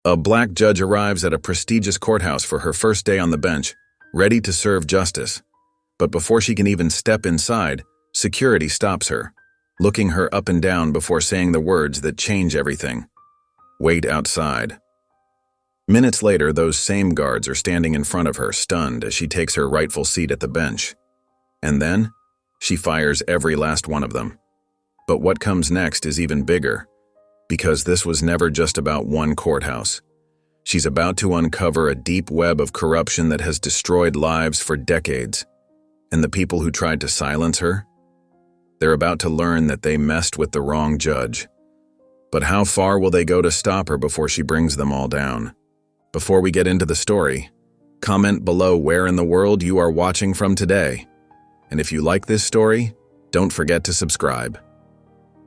A black judge arrives at a prestigious courthouse for her first day on the bench, ready to serve justice. But before she can even step inside, security stops her, looking her up and down before saying the words that change everything. "Wait outside." Minutes later, those same guards are standing in front of her, stunned as she takes her rightful seat at the bench. And then, she fires every last one of them. But what comes next is even bigger, because this was never just about one courthouse. She's about to uncover a deep web of corruption that has destroyed lives for decades. And the people who tried to silence her? They're about to learn that they messed with the wrong judge. But how far will they go to stop her before she brings them all down? Before we get into the story, comment below where in the world you are watching from today. And if you like this story, don't forget to subscribe.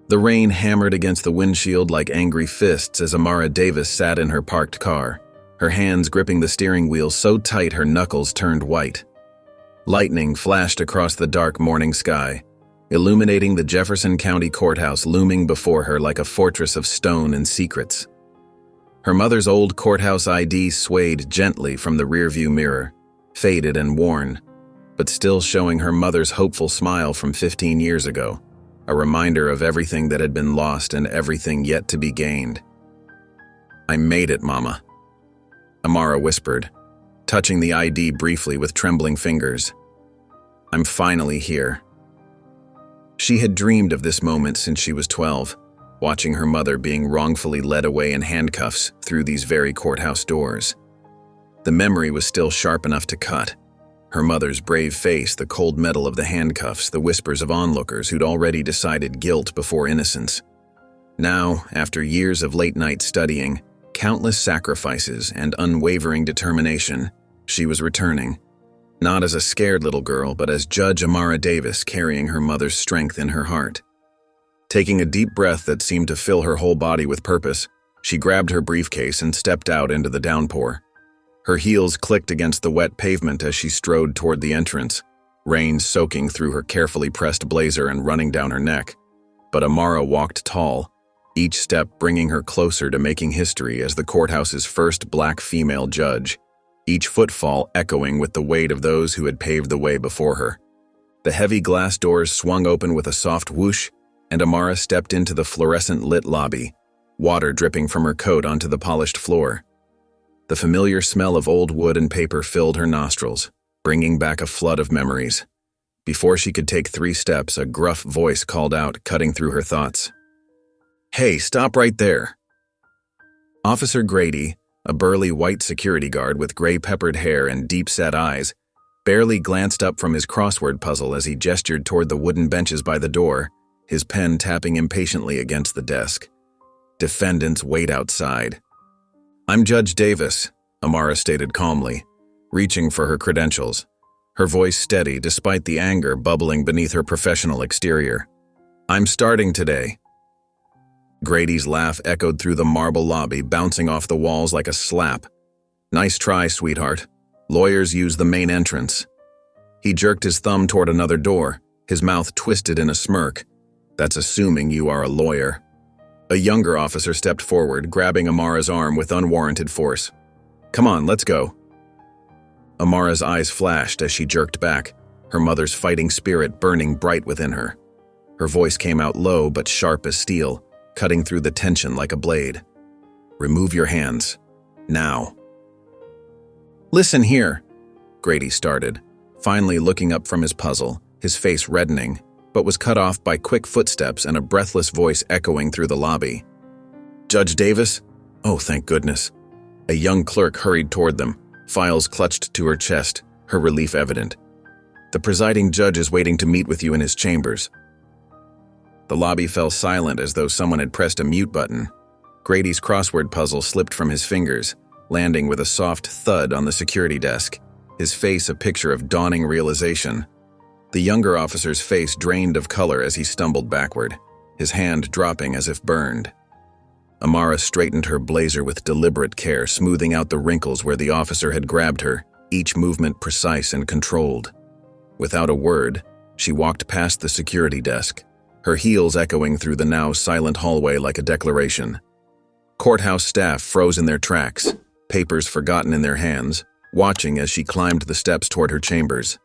The rain hammered against the windshield like angry fists as Amara Davis sat in her parked car, her hands gripping the steering wheel so tight her knuckles turned white. Lightning flashed across the dark morning sky, illuminating the Jefferson County Courthouse looming before her like a fortress of stone and secrets. Her mother's old courthouse ID swayed gently from the rearview mirror, faded and worn, but still showing her mother's hopeful smile from 15 years ago, a reminder of everything that had been lost and everything yet to be gained. "I made it, Mama," Amara whispered, touching the ID briefly with trembling fingers. "I'm finally here." She had dreamed of this moment since she was 12, watching her mother being wrongfully led away in handcuffs through these very courthouse doors. The memory was still sharp enough to cut. Her mother's brave face, the cold metal of the handcuffs, the whispers of onlookers who'd already decided guilt before innocence. Now, after years of late-night studying, countless sacrifices, and unwavering determination, she was returning. Not as a scared little girl, but as Judge Amara Davis, carrying her mother's strength in her heart. Taking a deep breath that seemed to fill her whole body with purpose, she grabbed her briefcase and stepped out into the downpour. Her heels clicked against the wet pavement as she strode toward the entrance, rain soaking through her carefully pressed blazer and running down her neck. But Amara walked tall, each step bringing her closer to making history as the courthouse's first black female judge, each footfall echoing with the weight of those who had paved the way before her. The heavy glass doors swung open with a soft whoosh, and Amara stepped into the fluorescent-lit lobby, water dripping from her coat onto the polished floor. The familiar smell of old wood and paper filled her nostrils, bringing back a flood of memories. Before she could take 3 steps, a gruff voice called out, cutting through her thoughts. "Hey, stop right there!" Officer Grady, a burly white security guard with gray-peppered hair and deep-set eyes, barely glanced up from his crossword puzzle as he gestured toward the wooden benches by the door, his pen tapping impatiently against the desk. "Defendants wait outside." "I'm Judge Davis," Amara stated calmly, reaching for her credentials, her voice steady despite the anger bubbling beneath her professional exterior. "I'm starting today." Grady's laugh echoed through the marble lobby, bouncing off the walls like a slap. "Nice try, sweetheart. Lawyers use the main entrance." He jerked his thumb toward another door, his mouth twisted in a smirk. "That's assuming you are a lawyer." A younger officer stepped forward, grabbing Amara's arm with unwarranted force. "Come on, let's go." Amara's eyes flashed as she jerked back, her mother's fighting spirit burning bright within her. Her voice came out low but sharp as steel, cutting through the tension like a blade. "Remove your hands. Now." "Listen here," Grady started, finally looking up from his puzzle, his face reddening, but was cut off by quick footsteps and a breathless voice echoing through the lobby. "Judge Davis? Oh, thank goodness." A young clerk hurried toward them, files clutched to her chest, her relief evident. "The presiding judge is waiting to meet with you in his chambers." The lobby fell silent as though someone had pressed a mute button. Grady's crossword puzzle slipped from his fingers, landing with a soft thud on the security desk, his face a picture of dawning realization. The younger officer's face drained of color as he stumbled backward, his hand dropping as if burned. Amara straightened her blazer with deliberate care, smoothing out the wrinkles where the officer had grabbed her, each movement precise and controlled. Without a word, she walked past the security desk, her heels echoing through the now silent hallway like a declaration. Courthouse staff froze in their tracks, papers forgotten in their hands, watching as she climbed the steps toward her chambers.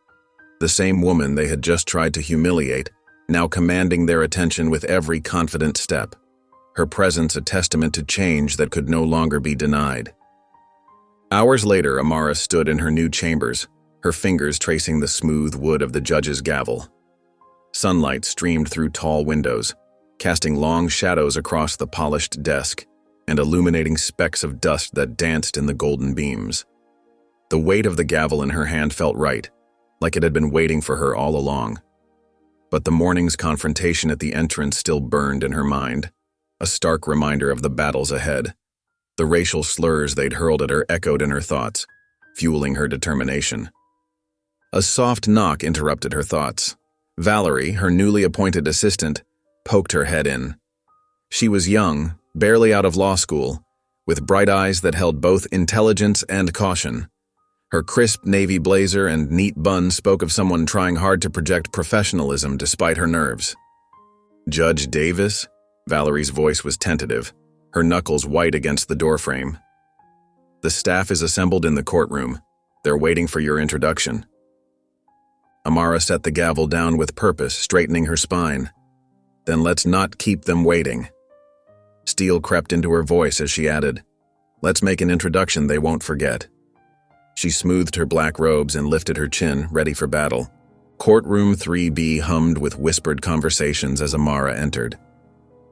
The same woman they had just tried to humiliate, now commanding their attention with every confident step. Her presence a testament to change that could no longer be denied. Hours later, Amara stood in her new chambers, her fingers tracing the smooth wood of the judge's gavel. Sunlight streamed through tall windows, casting long shadows across the polished desk and illuminating specks of dust that danced in the golden beams. The weight of the gavel in her hand felt right, like it had been waiting for her all along. But the morning's confrontation at the entrance still burned in her mind, a stark reminder of the battles ahead. The racial slurs they'd hurled at her echoed in her thoughts, fueling her determination. A soft knock interrupted her thoughts. Valerie, her newly appointed assistant, poked her head in. She was young, barely out of law school, with bright eyes that held both intelligence and caution. Her crisp navy blazer and neat bun spoke of someone trying hard to project professionalism despite her nerves. "Judge Davis?" Valerie's voice was tentative, her knuckles white against the doorframe. "The staff is assembled in the courtroom. They're waiting for your introduction." Amara set the gavel down with purpose, straightening her spine. "Then let's not keep them waiting." Steel crept into her voice as she added, "Let's make an introduction they won't forget." She smoothed her black robes and lifted her chin, ready for battle. Courtroom 3B hummed with whispered conversations as Amara entered.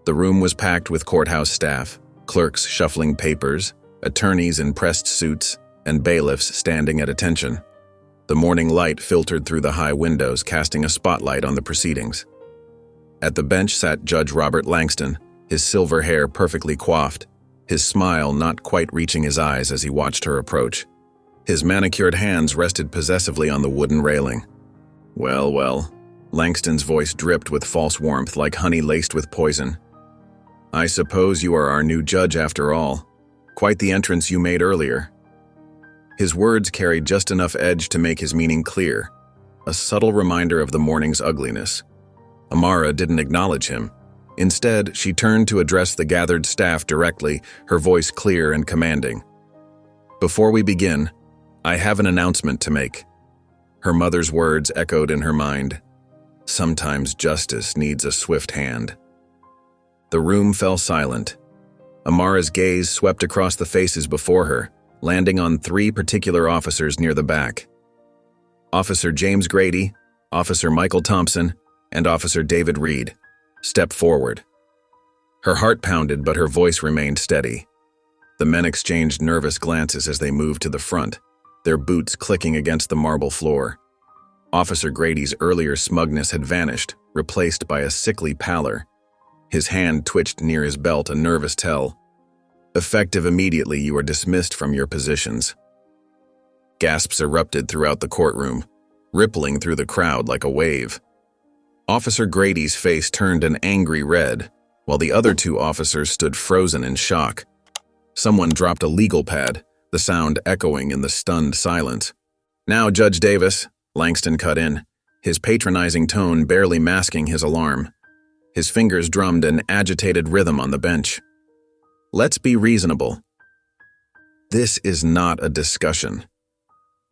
The room was packed with courthouse staff, clerks shuffling papers, attorneys in pressed suits, and bailiffs standing at attention. The morning light filtered through the high windows, casting a spotlight on the proceedings. At the bench sat Judge Robert Langston, his silver hair perfectly coiffed, his smile not quite reaching his eyes as he watched her approach. His manicured hands rested possessively on the wooden railing. "Well, well," Langston's voice dripped with false warmth like honey laced with poison. "I suppose you are our new judge after all. Quite the entrance you made earlier." His words carried just enough edge to make his meaning clear, a subtle reminder of the morning's ugliness. Amara didn't acknowledge him. Instead, she turned to address the gathered staff directly, her voice clear and commanding. "Before we begin, I have an announcement to make." Her mother's words echoed in her mind. Sometimes justice needs a swift hand. The room fell silent. Amara's gaze swept across the faces before her, landing on 3 particular officers near the back. Officer James Grady, Officer Michael Thompson, and Officer David Reed. Step forward. Her heart pounded, but her voice remained steady. The men exchanged nervous glances as they moved to the front, their boots clicking against the marble floor. Officer Grady's earlier smugness had vanished, replaced by a sickly pallor. His hand twitched near his belt, a nervous tell. "Effective immediately, you are dismissed from your positions." Gasps erupted throughout the courtroom, rippling through the crowd like a wave. Officer Grady's face turned an angry red, while the other 2 officers stood frozen in shock. Someone dropped a legal pad, the sound echoing in the stunned silence. "Now, Judge Davis," Langston cut in, his patronizing tone barely masking his alarm. His fingers drummed an agitated rhythm on the bench. "Let's be reasonable. This is not a discussion."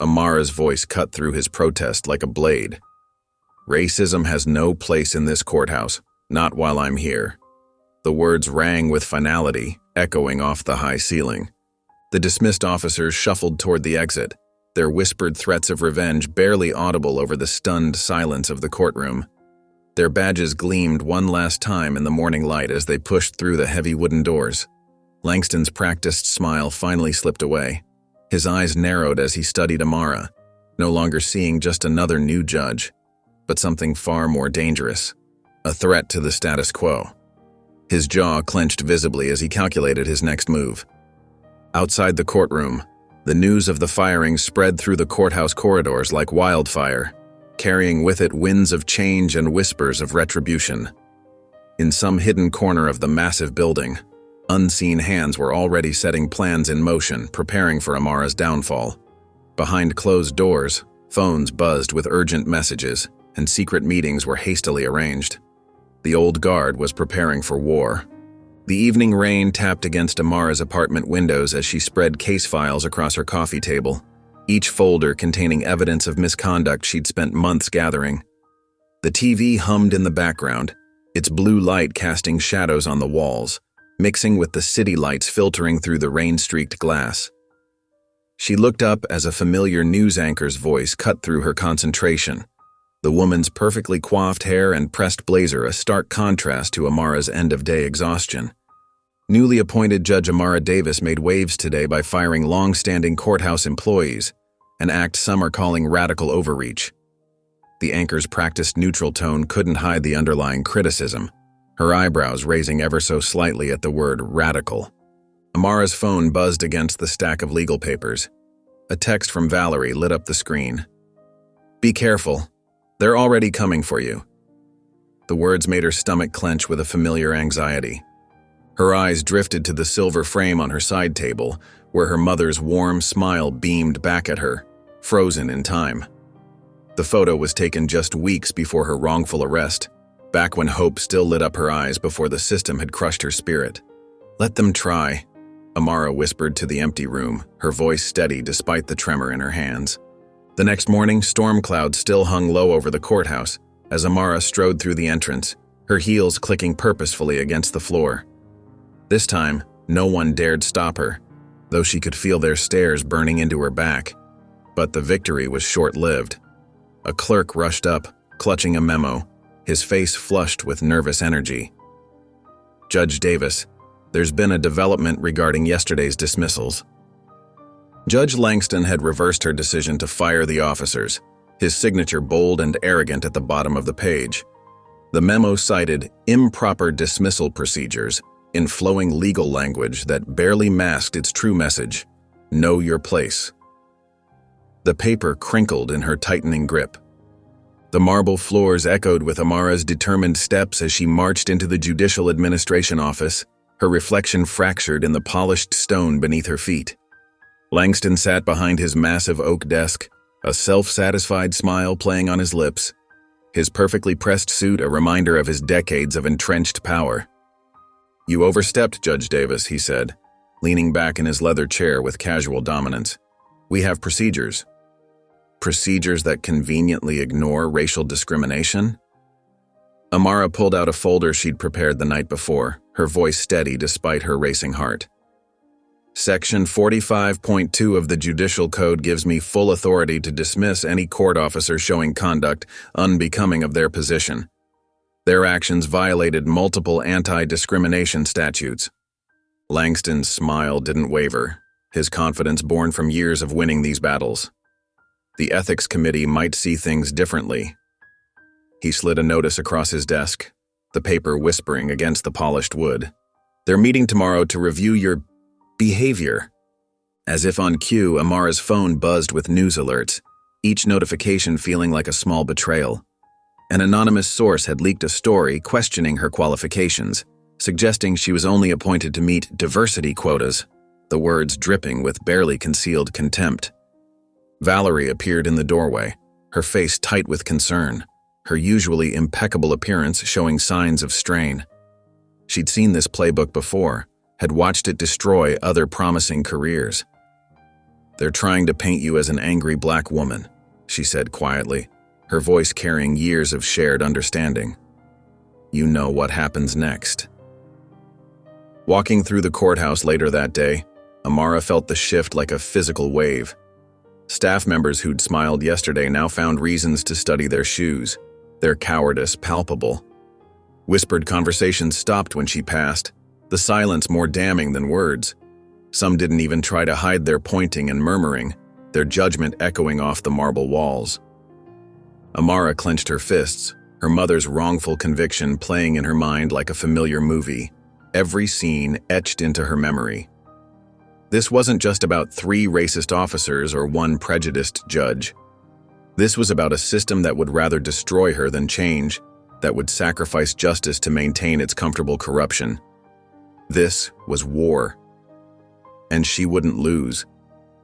Amara's voice cut through his protest like a blade. "Racism has no place in this courthouse, not while I'm here." The words rang with finality, echoing off the high ceiling. The dismissed officers shuffled toward the exit, their whispered threats of revenge barely audible over the stunned silence of the courtroom. Their badges gleamed one last time in the morning light as they pushed through the heavy wooden doors. Langston's practiced smile finally slipped away. His eyes narrowed as he studied Amara, no longer seeing just another new judge, but something far more dangerous, a threat to the status quo. His jaw clenched visibly as he calculated his next move. Outside the courtroom, the news of the firing spread through the courthouse corridors like wildfire, carrying with it winds of change and whispers of retribution. In some hidden corner of the massive building, unseen hands were already setting plans in motion, preparing for Amara's downfall. Behind closed doors, phones buzzed with urgent messages, and secret meetings were hastily arranged. The old guard was preparing for war. The evening rain tapped against Amara's apartment windows as she spread case files across her coffee table, each folder containing evidence of misconduct she'd spent months gathering. The TV hummed in the background, its blue light casting shadows on the walls, mixing with the city lights filtering through the rain-streaked glass. She looked up as a familiar news anchor's voice cut through her concentration, the woman's perfectly coiffed hair and pressed blazer a stark contrast to Amara's end-of-day exhaustion. Newly appointed Judge Amara Davis made waves today by firing long-standing courthouse employees, an act some are calling radical overreach. The anchor's practiced neutral tone couldn't hide the underlying criticism, her eyebrows raising ever so slightly at the word radical. Amara's phone buzzed against the stack of legal papers. A text from Valerie lit up the screen. "Be careful. They're already coming for you." The words made her stomach clench with a familiar anxiety. Her eyes drifted to the silver frame on her side table, where her mother's warm smile beamed back at her, frozen in time. The photo was taken just weeks before her wrongful arrest, back when hope still lit up her eyes before the system had crushed her spirit. "Let them try," Amara whispered to the empty room, her voice steady despite the tremor in her hands. The next morning, storm clouds still hung low over the courthouse as Amara strode through the entrance, her heels clicking purposefully against the floor. This time, no one dared stop her, though she could feel their stares burning into her back. But the victory was short-lived. A clerk rushed up, clutching a memo, his face flushed with nervous energy. "Judge Davis, there's been a development regarding yesterday's dismissals." Judge Langston had reversed her decision to fire the officers, his signature bold and arrogant at the bottom of the page. The memo cited improper dismissal procedures in flowing legal language that barely masked its true message: know your place. The paper crinkled in her tightening grip. The marble floors echoed with Amara's determined steps as she marched into the Judicial Administration office, her reflection fractured in the polished stone beneath her feet. Langston sat behind his massive oak desk, a self-satisfied smile playing on his lips, his perfectly pressed suit a reminder of his decades of entrenched power. "You overstepped, Judge Davis," he said, leaning back in his leather chair with casual dominance. "We have procedures." Procedures that conveniently ignore racial discrimination? Amara pulled out a folder she'd prepared the night before, her voice steady despite her racing heart. "Section 45.2 of the Judicial Code gives me full authority to dismiss any court officer showing conduct unbecoming of their position. Their actions violated multiple anti-discrimination statutes." Langston's smile didn't waver, his confidence born from years of winning these battles. The Ethics Committee might see things differently. He slid a notice across his desk, the paper whispering against the polished wood. "They're meeting tomorrow to review your behavior." As if on cue, Amara's phone buzzed with news alerts, each notification feeling like a small betrayal. An anonymous source had leaked a story questioning her qualifications, suggesting she was only appointed to meet diversity quotas, the words dripping with barely concealed contempt. Valerie appeared in the doorway, her face tight with concern, her usually impeccable appearance showing signs of strain. She'd seen this playbook before, had watched it destroy other promising careers. "They're trying to paint you as an angry black woman," she said quietly, her voice carrying years of shared understanding. "You know what happens next." Walking through the courthouse later that day, Amara felt the shift like a physical wave. Staff members who'd smiled yesterday now found reasons to study their shoes, their cowardice palpable. Whispered conversations stopped when she passed, the silence more damning than words. Some didn't even try to hide their pointing and murmuring, their judgment echoing off the marble walls. Amara clenched her fists, her mother's wrongful conviction playing in her mind like a familiar movie, every scene etched into her memory. This wasn't just about 3 racist officers or 1 prejudiced judge. This was about a system that would rather destroy her than change, that would sacrifice justice to maintain its comfortable corruption. This was war. And she wouldn't lose,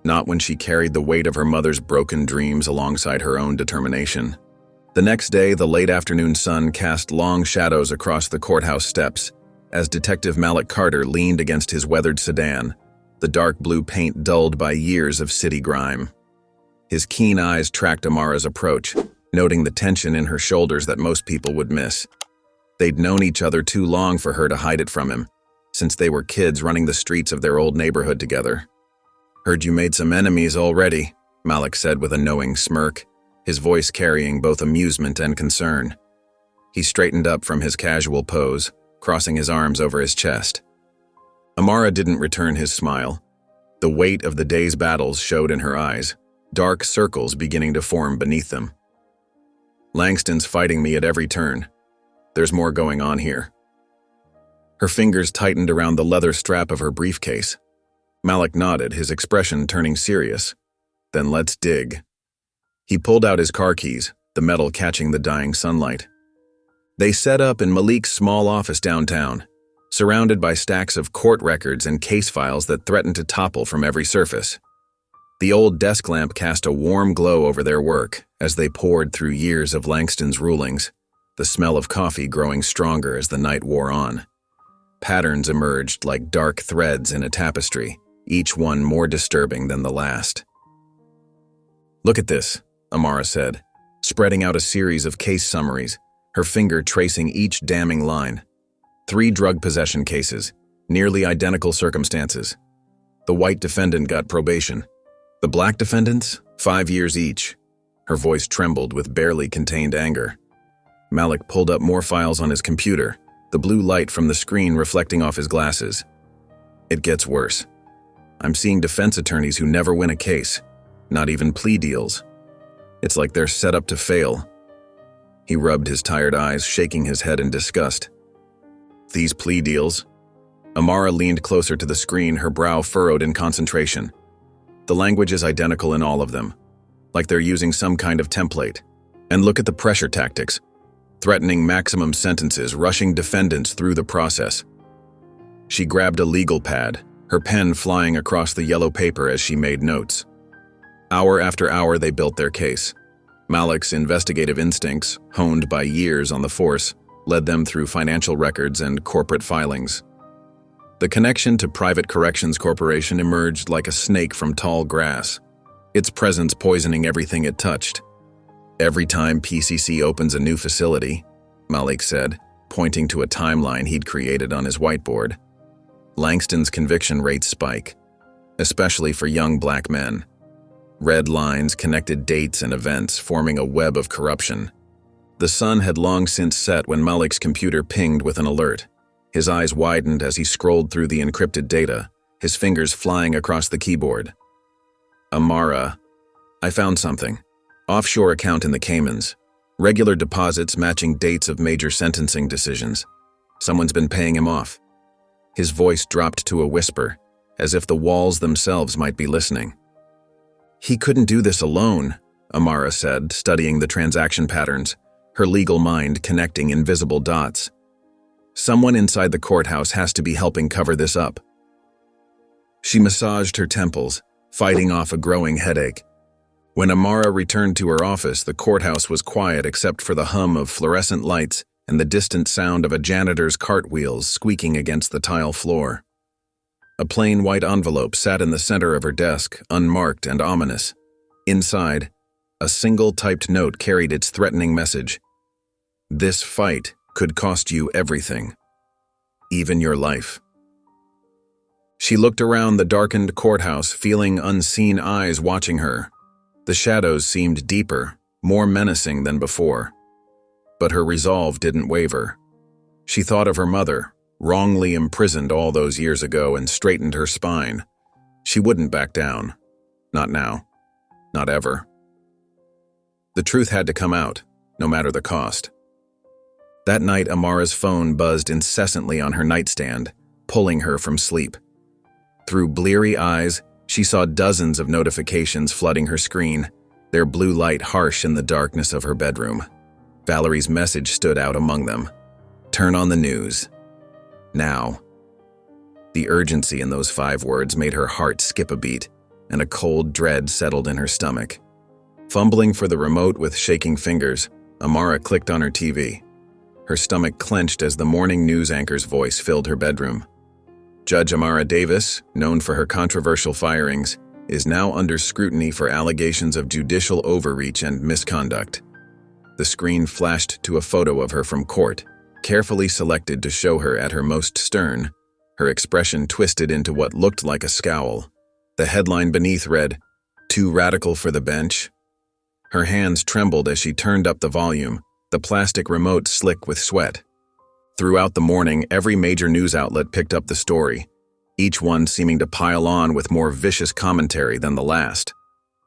not when she carried the weight of her mother's broken dreams alongside her own determination. The next day, the late afternoon sun cast long shadows across the courthouse steps, as Detective Malik Carter leaned against his weathered sedan, the dark blue paint dulled by years of city grime. His keen eyes tracked Amara's approach, noting the tension in her shoulders that most people would miss. They'd known each other too long for her to hide it from him, since they were kids running the streets of their old neighborhood together. "Heard you made some enemies already," Malik said with a knowing smirk, his voice carrying both amusement and concern. He straightened up from his casual pose, crossing his arms over his chest. Amara didn't return his smile. The weight of the day's battles showed in her eyes, dark circles beginning to form beneath them. "Langston's fighting me at every turn. There's more going on here." Her fingers tightened around the leather strap of her briefcase. Malik nodded, his expression turning serious. "Then let's dig." He pulled out his car keys, the metal catching the dying sunlight. They set up in Malik's small office downtown, surrounded by stacks of court records and case files that threatened to topple from every surface. The old desk lamp cast a warm glow over their work as they pored through years of Langston's rulings, the smell of coffee growing stronger as the night wore on. Patterns emerged like dark threads in a tapestry, each one more disturbing than the last. "Look at this," Amara said, spreading out a series of case summaries, her finger tracing each damning line. 3 drug possession cases, nearly identical circumstances. The white defendant got probation. The black defendants, 5 years each. Her voice trembled with barely contained anger. Malik pulled up more files on his computer, the blue light from the screen reflecting off his glasses. "It gets worse. I'm seeing defense attorneys who never win a case, not even plea deals. It's like they're set up to fail." He rubbed his tired eyes, shaking his head in disgust. "These plea deals?" Amara leaned closer to the screen, her brow furrowed in concentration. "The language is identical in all of them, like they're using some kind of template. And look at the pressure tactics. Threatening maximum sentences, rushing defendants through the process." She grabbed a legal pad, her pen flying across the yellow paper as she made notes. Hour after hour they built their case. Malik's investigative instincts, honed by years on the force, led them through financial records and corporate filings. The connection to Private Corrections Corporation emerged like a snake from tall grass, its presence poisoning everything it touched. "Every time PCC opens a new facility," Malik said, pointing to a timeline he'd created on his whiteboard, "Langston's conviction rates spike, especially for young black men. Red lines connected dates and events, forming a web of corruption." The sun had long since set when Malik's computer pinged with an alert. His eyes widened as he scrolled through the encrypted data, his fingers flying across the keyboard. "Amara, I found something. Offshore account in the Caymans. Regular deposits matching dates of major sentencing decisions. Someone's been paying him off." His voice dropped to a whisper, as if the walls themselves might be listening. "He couldn't do this alone," Amara said, studying the transaction patterns, her legal mind connecting invisible dots. "Someone inside the courthouse has to be helping cover this up." She massaged her temples, fighting off a growing headache. When Amara returned to her office, the courthouse was quiet except for the hum of fluorescent lights and the distant sound of a janitor's cartwheels squeaking against the tile floor. A plain white envelope sat in the center of her desk, unmarked and ominous. Inside, a single typed note carried its threatening message. "This fight could cost you everything, even your life." She looked around the darkened courthouse, feeling unseen eyes watching her. The shadows seemed deeper, more menacing than before. But her resolve didn't waver. She thought of her mother, wrongly imprisoned all those years ago, and straightened her spine. She wouldn't back down. Not now. Not ever. The truth had to come out, no matter the cost. That night, Amara's phone buzzed incessantly on her nightstand, pulling her from sleep. Through bleary eyes, she saw dozens of notifications flooding her screen, their blue light harsh in the darkness of her bedroom. Valerie's message stood out among them. "Turn on the news. Now." The urgency in those 5 words made her heart skip a beat, and a cold dread settled in her stomach. Fumbling for the remote with shaking fingers, Amara clicked on her TV. Her stomach clenched as the morning news anchor's voice filled her bedroom. Judge Amara Davis, known for her controversial firings, is now under scrutiny for allegations of judicial overreach and misconduct. The screen flashed to a photo of her from court, carefully selected to show her at her most stern, her expression twisted into what looked like a scowl. The headline beneath read, "Too radical for the bench?" Her hands trembled as she turned up the volume, the plastic remote slick with sweat. Throughout the morning, every major news outlet picked up the story, each one seeming to pile on with more vicious commentary than the last.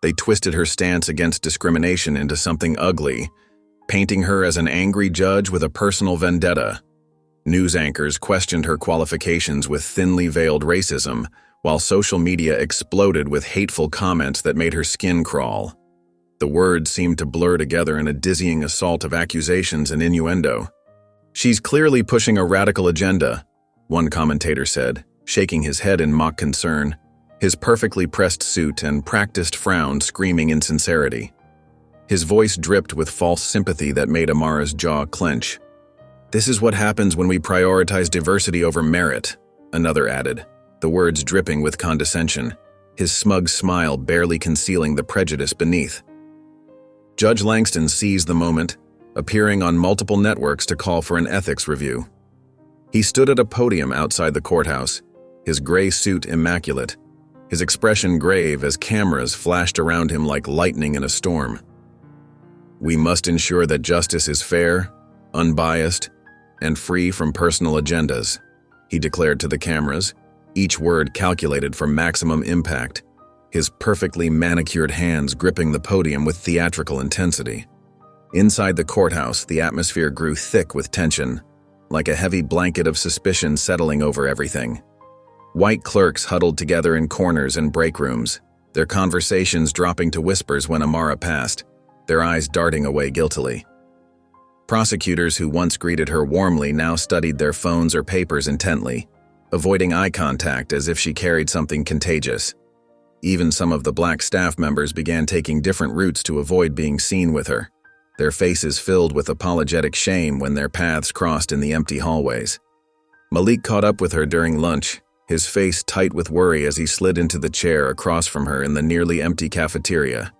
They twisted her stance against discrimination into something ugly, painting her as an angry judge with a personal vendetta. News anchors questioned her qualifications with thinly veiled racism, while social media exploded with hateful comments that made her skin crawl. The words seemed to blur together in a dizzying assault of accusations and innuendo. "She's clearly pushing a radical agenda," one commentator said, shaking his head in mock concern, his perfectly pressed suit and practiced frown screaming insincerity. His voice dripped with false sympathy that made Amara's jaw clench. "This is what happens when we prioritize diversity over merit," another added, the words dripping with condescension, his smug smile barely concealing the prejudice beneath. Judge Langston seized the moment, appearing on multiple networks to call for an ethics review. He stood at a podium outside the courthouse, his gray suit immaculate, his expression grave as cameras flashed around him like lightning in a storm. "We must ensure that justice is fair, unbiased, and free from personal agendas," he declared to the cameras, each word calculated for maximum impact, his perfectly manicured hands gripping the podium with theatrical intensity. Inside the courthouse, the atmosphere grew thick with tension, like a heavy blanket of suspicion settling over everything. White clerks huddled together in corners and break rooms, their conversations dropping to whispers when Amara passed, their eyes darting away guiltily. Prosecutors who once greeted her warmly now studied their phones or papers intently, avoiding eye contact as if she carried something contagious. Even some of the black staff members began taking different routes to avoid being seen with her, their faces filled with apologetic shame when their paths crossed in the empty hallways. Malik caught up with her during lunch, his face tight with worry as he slid into the chair across from her in the nearly empty cafeteria.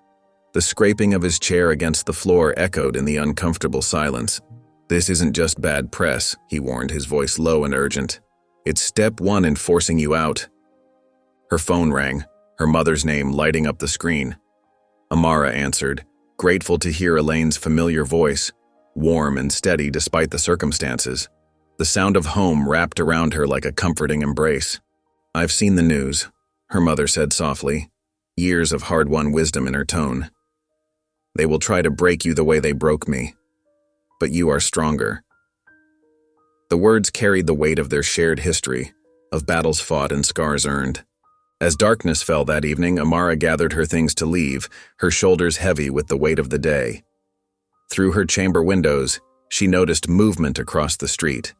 The scraping of his chair against the floor echoed in the uncomfortable silence. "This isn't just bad press," he warned, his voice low and urgent. "It's step one in forcing you out." Her phone rang, her mother's name lighting up the screen. Amara answered, grateful to hear Elaine's familiar voice, warm and steady despite the circumstances. The sound of home wrapped around her like a comforting embrace. "I've seen the news," her mother said softly, years of hard-won wisdom in her tone. "They will try to break you the way they broke me. But you are stronger." The words carried the weight of their shared history, of battles fought and scars earned. As darkness fell that evening, Amara gathered her things to leave, her shoulders heavy with the weight of the day. Through her chamber windows, she noticed movement across the street.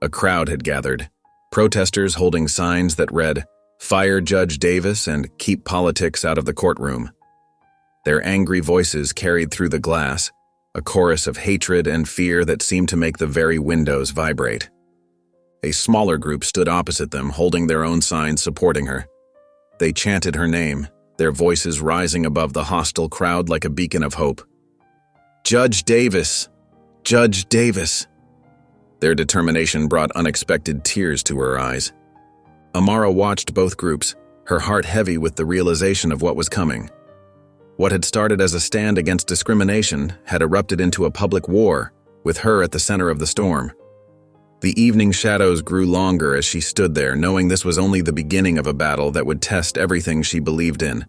A crowd had gathered, protesters holding signs that read, "Fire Judge Davis" and "Keep politics out of the courtroom." Their angry voices carried through the glass, a chorus of hatred and fear that seemed to make the very windows vibrate. A smaller group stood opposite them, holding their own signs supporting her. They chanted her name, their voices rising above the hostile crowd like a beacon of hope. "Judge Davis! Judge Davis!" Their determination brought unexpected tears to her eyes. Amara watched both groups, her heart heavy with the realization of what was coming. What had started as a stand against discrimination had erupted into a public war, with her at the center of the storm. The evening shadows grew longer as she stood there, knowing this was only the beginning of a battle that would test everything she believed in.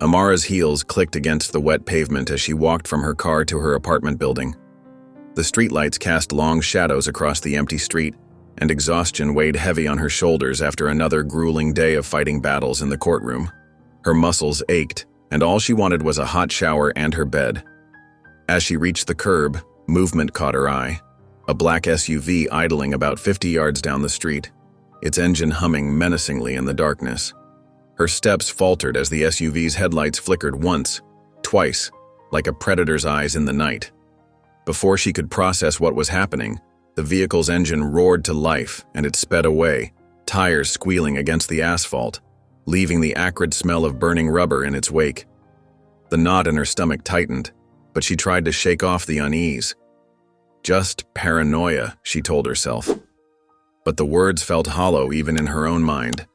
Amara's heels clicked against the wet pavement as she walked from her car to her apartment building. The streetlights cast long shadows across the empty street, and exhaustion weighed heavy on her shoulders after another grueling day of fighting battles in the courtroom. Her muscles ached, and all she wanted was a hot shower and her bed. As she reached the curb, movement caught her eye. A black SUV idling about 50 yards down the street, its engine humming menacingly in the darkness. Her steps faltered as the SUV's headlights flickered once, twice, like a predator's eyes in the night. Before she could process what was happening, the vehicle's engine roared to life and it sped away, tires squealing against the asphalt, leaving the acrid smell of burning rubber in its wake. The knot in her stomach tightened, but she tried to shake off the unease. Just paranoia, she told herself. But the words felt hollow even in her own mind,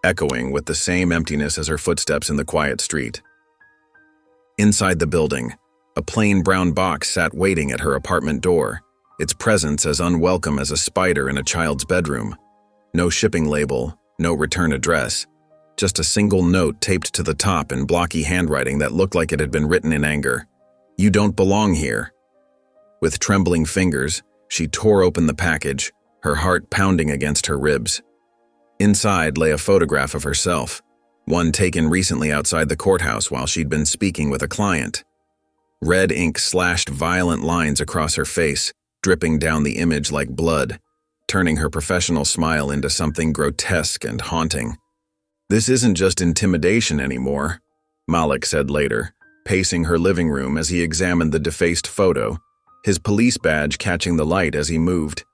echoing with the same emptiness as her footsteps in the quiet street. Inside the building, a plain brown box sat waiting at her apartment door, its presence as unwelcome as a spider in a child's bedroom. No shipping label, no return address, just a single note taped to the top in blocky handwriting that looked like it had been written in anger. "You don't belong here." With trembling fingers, she tore open the package, her heart pounding against her ribs. Inside lay a photograph of herself, one taken recently outside the courthouse while she'd been speaking with a client. Red ink slashed violent lines across her face, dripping down the image like blood, turning her professional smile into something grotesque and haunting. "This isn't just intimidation anymore," Malik said later, pacing her living room as he examined the defaced photo, his police badge catching the light as he moved.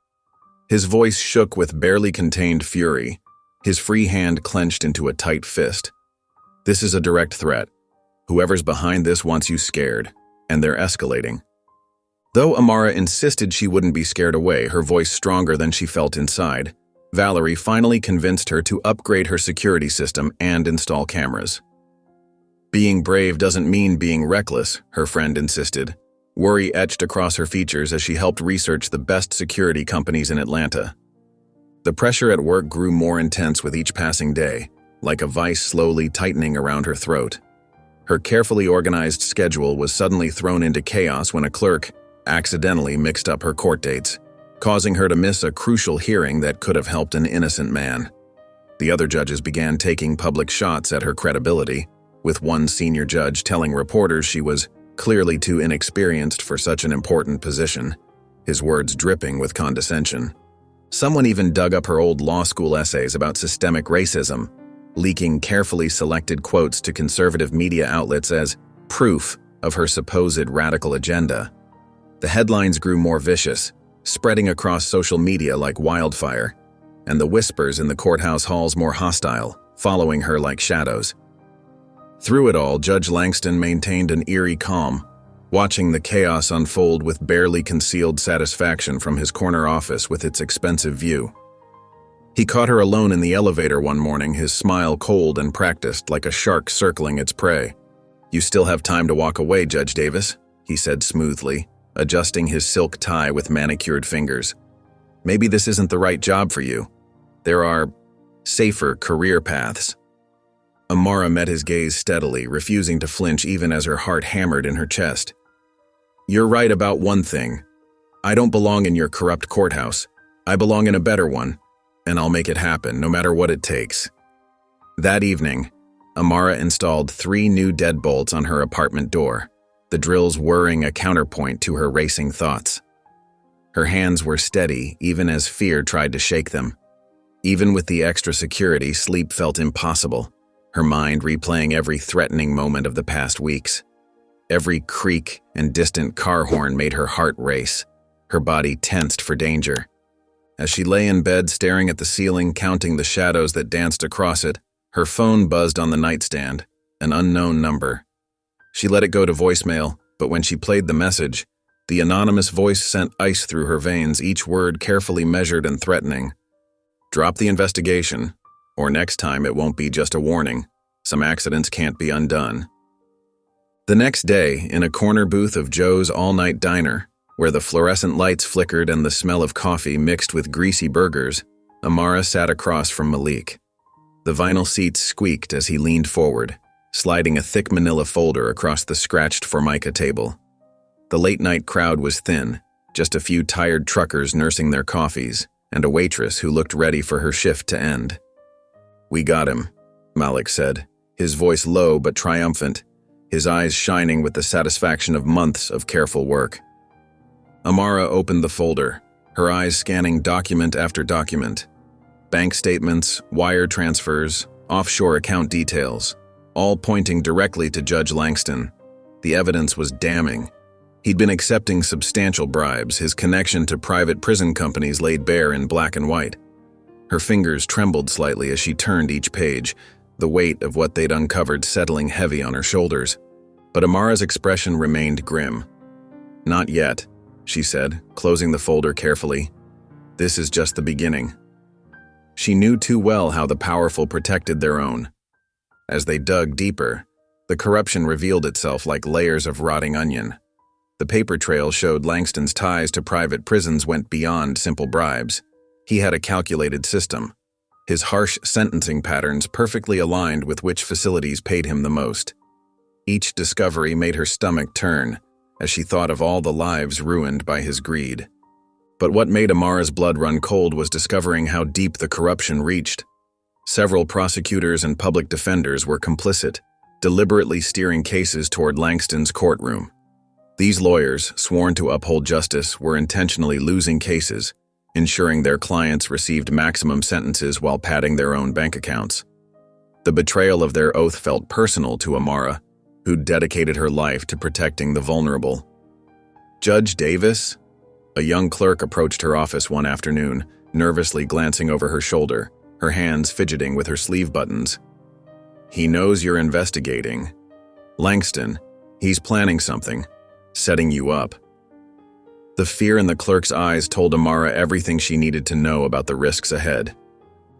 His voice shook with barely contained fury, his free hand clenched into a tight fist. "This is a direct threat. Whoever's behind this wants you scared, and they're escalating." Though Amara insisted she wouldn't be scared away, her voice stronger than she felt inside, Valerie finally convinced her to upgrade her security system and install cameras. "Being brave doesn't mean being reckless," her friend insisted. Worry etched across her features as she helped research the best security companies in Atlanta. The pressure at work grew more intense with each passing day, like a vice slowly tightening around her throat. Her carefully organized schedule was suddenly thrown into chaos when a clerk accidentally mixed up her court dates, causing her to miss a crucial hearing that could have helped an innocent man. The other judges began taking public shots at her credibility, with one senior judge telling reporters she was clearly too inexperienced for such an important position, his words dripping with condescension. Someone even dug up her old law school essays about systemic racism, leaking carefully selected quotes to conservative media outlets as proof of her supposed radical agenda. The headlines grew more vicious, spreading across social media like wildfire, and the whispers in the courthouse halls more hostile, following her like shadows. Through it all, Judge Langston maintained an eerie calm, watching the chaos unfold with barely concealed satisfaction from his corner office with its expensive view. He caught her alone in the elevator one morning, his smile cold and practiced like a shark circling its prey. "You still have time to walk away, Judge Davis," he said smoothly, adjusting his silk tie with manicured fingers. "Maybe this isn't the right job for you. There are safer career paths." Amara met his gaze steadily, refusing to flinch even as her heart hammered in her chest. "You're right about one thing. I don't belong in your corrupt courthouse. I belong in a better one, and I'll make it happen, no matter what it takes." That evening, Amara installed 3 new deadbolts on her apartment door, the drills whirring a counterpoint to her racing thoughts. Her hands were steady even as fear tried to shake them. Even with the extra security, sleep felt impossible, her mind replaying every threatening moment of the past weeks. Every creak and distant car horn made her heart race, her body tensed for danger. As she lay in bed staring at the ceiling, counting the shadows that danced across it, her phone buzzed on the nightstand, an unknown number. She let it go to voicemail, but when she played the message, the anonymous voice sent ice through her veins, each word carefully measured and threatening. "Drop the investigation, or next time it won't be just a warning. Some accidents can't be undone." The next day, in a corner booth of Joe's all-night diner, where the fluorescent lights flickered and the smell of coffee mixed with greasy burgers, Amara sat across from Malik. The vinyl seats squeaked as he leaned forward, sliding a thick manila folder across the scratched Formica table. The late-night crowd was thin, just a few tired truckers nursing their coffees, and a waitress who looked ready for her shift to end. "We got him," Malik said, his voice low but triumphant, his eyes shining with the satisfaction of months of careful work. Amara opened the folder, her eyes scanning document after document. Bank statements, wire transfers, offshore account details, all pointing directly to Judge Langston. The evidence was damning. He'd been accepting substantial bribes, his connection to private prison companies laid bare in black and white. Her fingers trembled slightly as she turned each page, the weight of what they'd uncovered settling heavy on her shoulders. But Amara's expression remained grim. "Not yet," she said, closing the folder carefully. "This is just the beginning." She knew too well how the powerful protected their own. As they dug deeper, the corruption revealed itself like layers of rotting onion. The paper trail showed Langston's ties to private prisons went beyond simple bribes. He had a calculated system. His harsh sentencing patterns perfectly aligned with which facilities paid him the most. Each discovery made her stomach turn as she thought of all the lives ruined by his greed. But what made Amara's blood run cold was discovering how deep the corruption reached. Several prosecutors and public defenders were complicit, deliberately steering cases toward Langston's courtroom. These lawyers, sworn to uphold justice, were intentionally losing cases, ensuring their clients received maximum sentences while padding their own bank accounts. The betrayal of their oath felt personal to Amara, who'd dedicated her life to protecting the vulnerable. "Judge Davis?" A young clerk approached her office one afternoon, nervously glancing over her shoulder, her hands fidgeting with her sleeve buttons. "He knows you're investigating. Langston, he's planning something, setting you up." The fear in the clerk's eyes told Amara everything she needed to know about the risks ahead.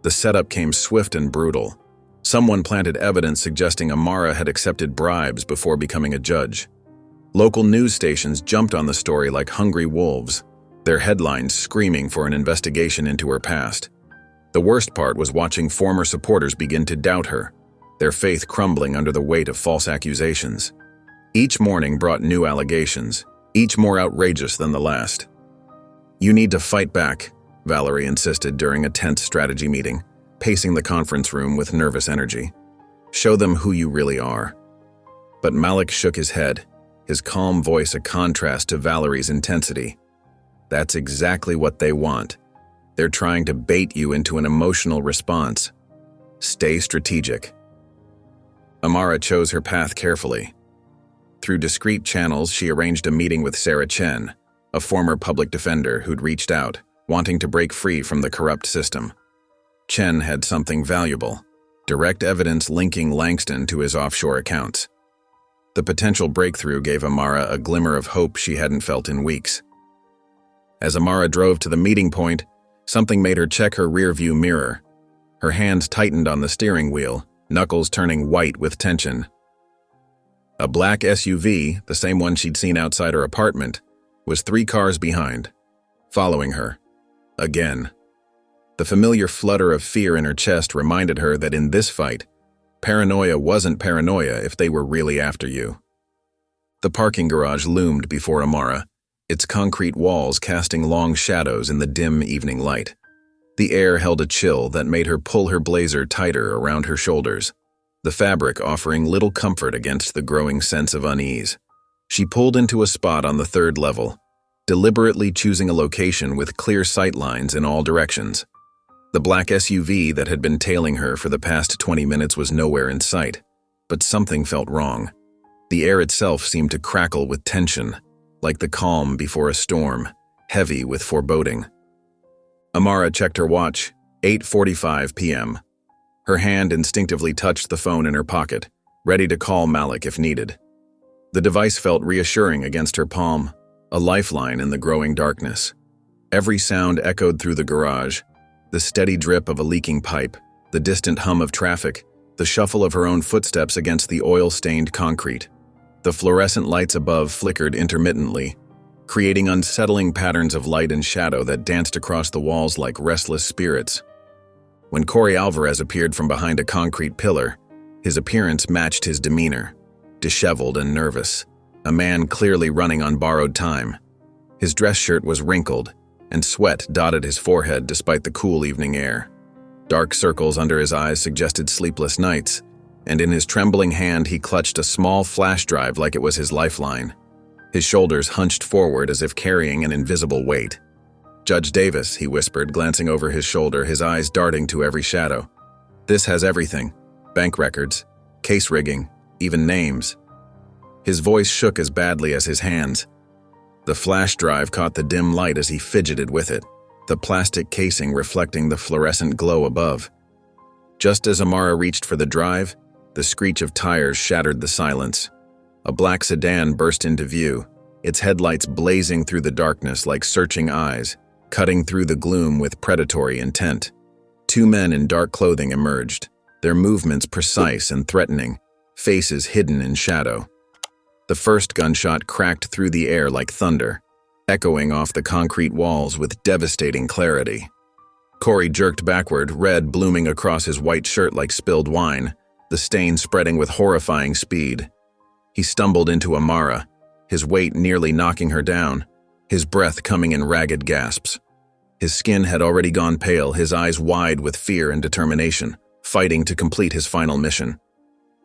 The setup came swift and brutal. Someone planted evidence suggesting Amara had accepted bribes before becoming a judge. Local news stations jumped on the story like hungry wolves, their headlines screaming for an investigation into her past. The worst part was watching former supporters begin to doubt her, their faith crumbling under the weight of false accusations. Each morning brought new allegations, each more outrageous than the last. "You need to fight back," Valerie insisted during a tense strategy meeting, pacing the conference room with nervous energy. "Show them who you really are." But Malik shook his head, his calm voice a contrast to Valerie's intensity. "That's exactly what they want. They're trying to bait you into an emotional response. Stay strategic." Amara chose her path carefully. Through discreet channels, she arranged a meeting with Sarah Chen, a former public defender who'd reached out, wanting to break free from the corrupt system. Chen had something valuable, direct evidence linking Langston to his offshore accounts. The potential breakthrough gave Amara a glimmer of hope she hadn't felt in weeks. As Amara drove to the meeting point, something made her check her rearview mirror. Her hands tightened on the steering wheel, knuckles turning white with tension. A black SUV, the same one she'd seen outside her apartment, was 3 cars behind, following her. Again. The familiar flutter of fear in her chest reminded her that in this fight, paranoia wasn't paranoia if they were really after you. The parking garage loomed before Amara, its concrete walls casting long shadows in the dim evening light. The air held a chill that made her pull her blazer tighter around her shoulders, the fabric offering little comfort against the growing sense of unease. She pulled into a spot on the 3rd level, deliberately choosing a location with clear sight lines in all directions. The black SUV that had been tailing her for the past 20 minutes was nowhere in sight, but something felt wrong. The air itself seemed to crackle with tension, like the calm before a storm, heavy with foreboding. Amara checked her watch, 8:45 p.m. Her hand instinctively touched the phone in her pocket, ready to call Malik if needed. The device felt reassuring against her palm, a lifeline in the growing darkness. Every sound echoed through the garage, the steady drip of a leaking pipe, the distant hum of traffic, the shuffle of her own footsteps against the oil-stained concrete. The fluorescent lights above flickered intermittently, creating unsettling patterns of light and shadow that danced across the walls like restless spirits. When Corey Alvarez appeared from behind a concrete pillar, his appearance matched his demeanor, disheveled and nervous, a man clearly running on borrowed time. His dress shirt was wrinkled, and sweat dotted his forehead despite the cool evening air. Dark circles under his eyes suggested sleepless nights, and in his trembling hand he clutched a small flash drive like it was his lifeline. His shoulders hunched forward as if carrying an invisible weight. "Judge Davis," he whispered, glancing over his shoulder, his eyes darting to every shadow. "This has everything. Bank records, case rigging, even names." His voice shook as badly as his hands, The flash drive caught the dim light as he fidgeted with it, the plastic casing reflecting the fluorescent glow above. Just as Amara reached for the drive, the screech of tires shattered the silence. A black sedan burst into view, its headlights blazing through the darkness like searching eyes, cutting through the gloom with predatory intent. Two men in dark clothing emerged, their movements precise and threatening, faces hidden in shadow. The first gunshot cracked through the air like thunder, echoing off the concrete walls with devastating clarity. Corey jerked backward, red blooming across his white shirt like spilled wine, the stain spreading with horrifying speed. He stumbled into Amara, his weight nearly knocking her down, his breath coming in ragged gasps. His skin had already gone pale, his eyes wide with fear and determination, fighting to complete his final mission.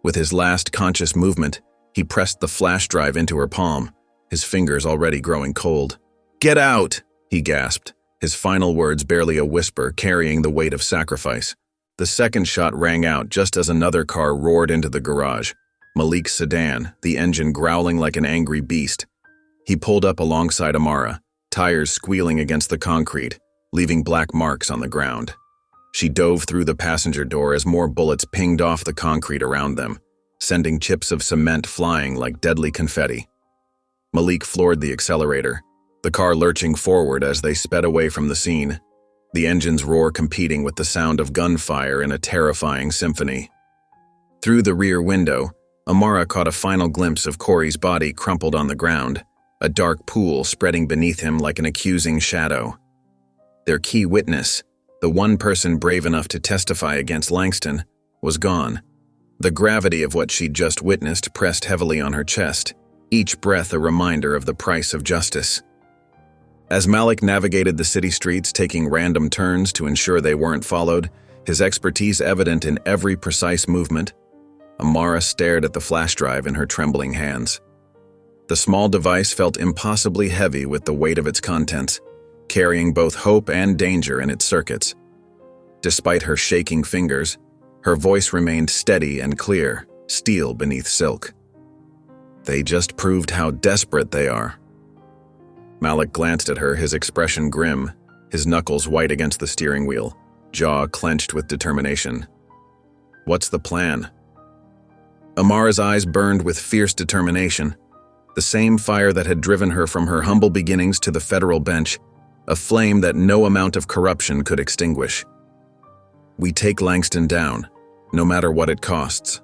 With his last conscious movement, he pressed the flash drive into her palm, his fingers already growing cold. "Get out!" he gasped, his final words barely a whisper, carrying the weight of sacrifice. The second shot rang out just as another car roared into the garage. Malik's sedan, the engine growling like an angry beast. He pulled up alongside Amara, tires squealing against the concrete, leaving black marks on the ground. She dove through the passenger door as more bullets pinged off the concrete around them, sending chips of cement flying like deadly confetti. Malik floored the accelerator, the car lurching forward as they sped away from the scene, the engine's roar competing with the sound of gunfire in a terrifying symphony. Through the rear window, Amara caught a final glimpse of Corey's body crumpled on the ground, a dark pool spreading beneath him like an accusing shadow. Their key witness, the one person brave enough to testify against Langston, was gone. The gravity of what she'd just witnessed pressed heavily on her chest, each breath a reminder of the price of justice. As Malik navigated the city streets, taking random turns to ensure they weren't followed, his expertise evident in every precise movement, Amara stared at the flash drive in her trembling hands. The small device felt impossibly heavy with the weight of its contents, carrying both hope and danger in its circuits. Despite her shaking fingers, her voice remained steady and clear, steel beneath silk. "They just proved how desperate they are." Malik glanced at her, his expression grim, his knuckles white against the steering wheel, jaw clenched with determination. "What's the plan?" Amara's eyes burned with fierce determination, the same fire that had driven her from her humble beginnings to the federal bench, a flame that no amount of corruption could extinguish. "We take Langston down, no matter what it costs."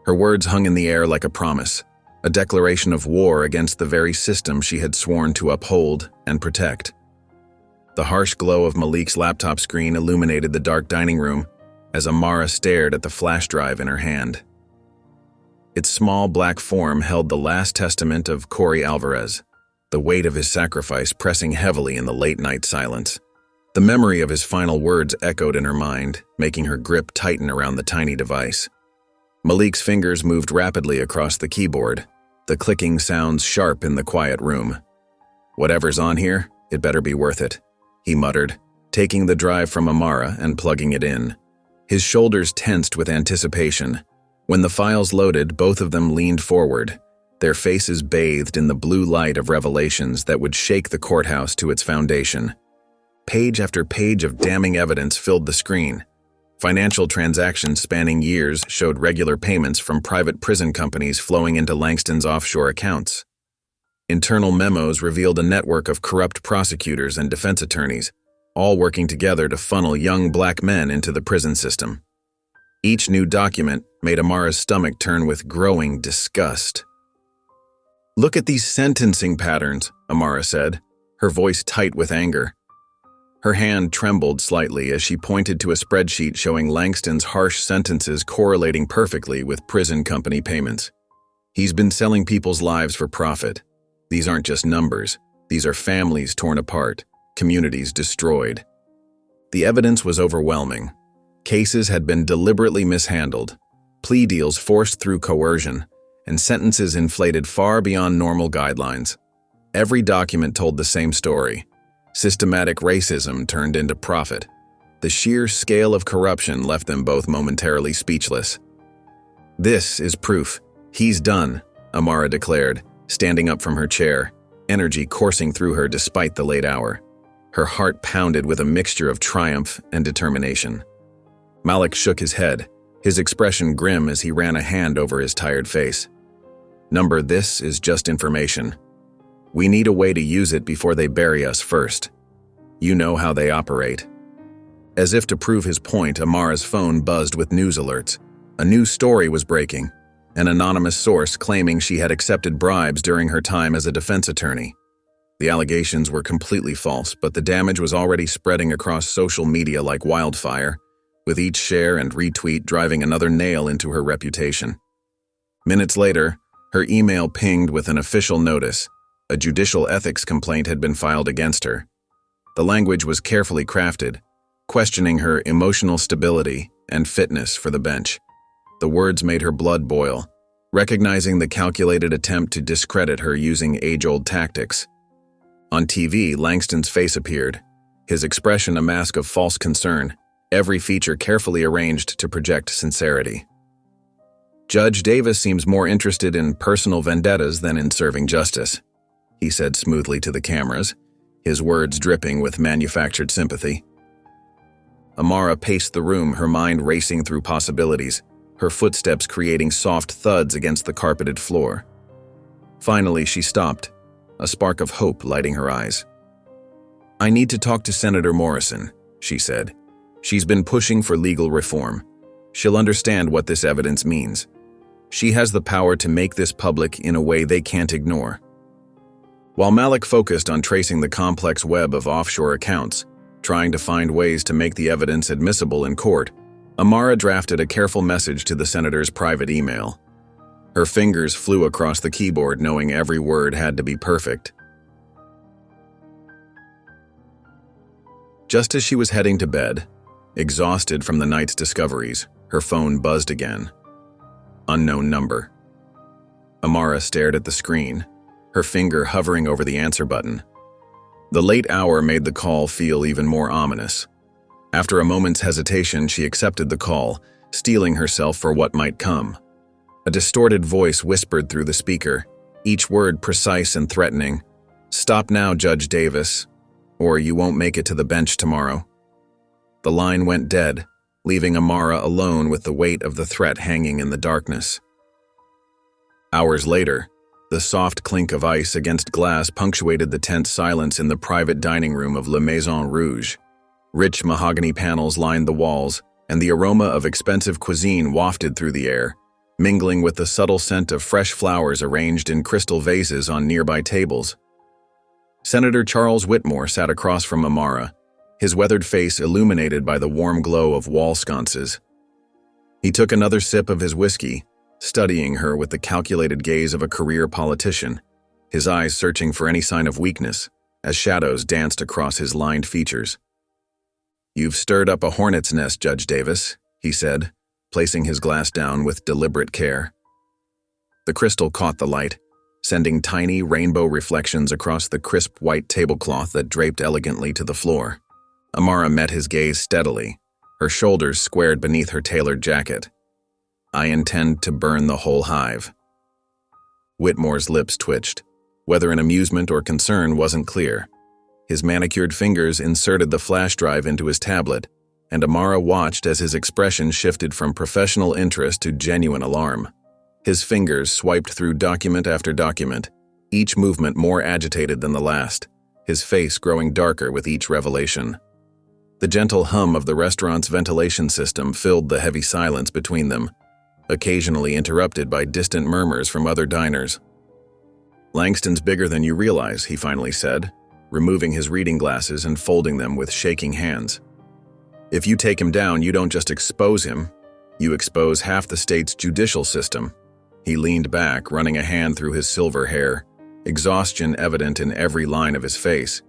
Her words hung in the air like a promise, a declaration of war against the very system she had sworn to uphold and protect. The harsh glow of Malik's laptop screen illuminated the dark dining room as Amara stared at the flash drive in her hand. Its small black form held the last testament of Corey Alvarez, the weight of his sacrifice pressing heavily in the late-night silence. The memory of his final words echoed in her mind, making her grip tighten around the tiny device. Malik's fingers moved rapidly across the keyboard, the clicking sounds sharp in the quiet room. "Whatever's on here, it better be worth it," he muttered, taking the drive from Amara and plugging it in. His shoulders tensed with anticipation. When the files loaded, both of them leaned forward, their faces bathed in the blue light of revelations that would shake the courthouse to its foundation. Page after page of damning evidence filled the screen. Financial transactions spanning years showed regular payments from private prison companies flowing into Langston's offshore accounts. Internal memos revealed a network of corrupt prosecutors and defense attorneys, all working together to funnel young black men into the prison system. Each new document made Amara's stomach turn with growing disgust. "Look at these sentencing patterns," Amara said, her voice tight with anger. Her hand trembled slightly as she pointed to a spreadsheet showing Langston's harsh sentences correlating perfectly with prison company payments. "He's been selling people's lives for profit. These aren't just numbers. These are families torn apart, communities destroyed." The evidence was overwhelming. Cases had been deliberately mishandled, plea deals forced through coercion, and sentences inflated far beyond normal guidelines. Every document told the same story. Systematic racism turned into profit. The sheer scale of corruption left them both momentarily speechless. "This is proof. He's done," Amara declared, standing up from her chair, energy coursing through her despite the late hour. Her heart pounded with a mixture of triumph and determination. Malik shook his head, his expression grim as he ran a hand over his tired face. "Number, this is just information. We need a way to use it before they bury us first. You know how they operate." As if to prove his point, Amara's phone buzzed with news alerts. A new story was breaking, an anonymous source claiming she had accepted bribes during her time as a defense attorney. The allegations were completely false, but the damage was already spreading across social media like wildfire, with each share and retweet driving another nail into her reputation. Minutes later, her email pinged with an official notice. A judicial ethics complaint had been filed against her. The language was carefully crafted, questioning her emotional stability and fitness for the bench. The words made her blood boil, recognizing the calculated attempt to discredit her using age-old tactics. On TV, Langston's face appeared, his expression a mask of false concern, every feature carefully arranged to project sincerity. "Judge Davis seems more interested in personal vendettas than in serving justice," he said smoothly to the cameras, his words dripping with manufactured sympathy. Amara paced the room, her mind racing through possibilities, her footsteps creating soft thuds against the carpeted floor. Finally, she stopped, a spark of hope lighting her eyes. "I need to talk to Senator Morrison," she said. "She's been pushing for legal reform. She'll understand what this evidence means. She has the power to make this public in a way they can't ignore." While Malik focused on tracing the complex web of offshore accounts, trying to find ways to make the evidence admissible in court, Amara drafted a careful message to the senator's private email. Her fingers flew across the keyboard, knowing every word had to be perfect. Just as she was heading to bed, exhausted from the night's discoveries, her phone buzzed again. Unknown number. Amara stared at the screen, her finger hovering over the answer button. The late hour made the call feel even more ominous. After a moment's hesitation, she accepted the call, steeling herself for what might come. A distorted voice whispered through the speaker, each word precise and threatening. "Stop now, Judge Davis, or you won't make it to the bench tomorrow." The line went dead, leaving Amara alone with the weight of the threat hanging in the darkness. Hours later, the soft clink of ice against glass punctuated the tense silence in the private dining room of Le Maison Rouge. Rich mahogany panels lined the walls, and the aroma of expensive cuisine wafted through the air, mingling with the subtle scent of fresh flowers arranged in crystal vases on nearby tables. Senator Charles Whitmore sat across from Amara, his weathered face illuminated by the warm glow of wall sconces. He took another sip of his whiskey, studying her with the calculated gaze of a career politician, his eyes searching for any sign of weakness as shadows danced across his lined features. "You've stirred up a hornet's nest, Judge Davis," he said, placing his glass down with deliberate care. The crystal caught the light, sending tiny rainbow reflections across the crisp white tablecloth that draped elegantly to the floor. Amara met his gaze steadily, her shoulders squared beneath her tailored jacket. "I intend to burn the whole hive." Whitmore's lips twitched. Whether in amusement or concern wasn't clear. His manicured fingers inserted the flash drive into his tablet, and Amara watched as his expression shifted from professional interest to genuine alarm. His fingers swiped through document after document, each movement more agitated than the last, his face growing darker with each revelation. The gentle hum of the restaurant's ventilation system filled the heavy silence between them, occasionally interrupted by distant murmurs from other diners. "Langston's bigger than you realize," he finally said, removing his reading glasses and folding them with shaking hands. "If you take him down, you don't just expose him, you expose half the state's judicial system." He leaned back, running a hand through his silver hair, exhaustion evident in every line of his face.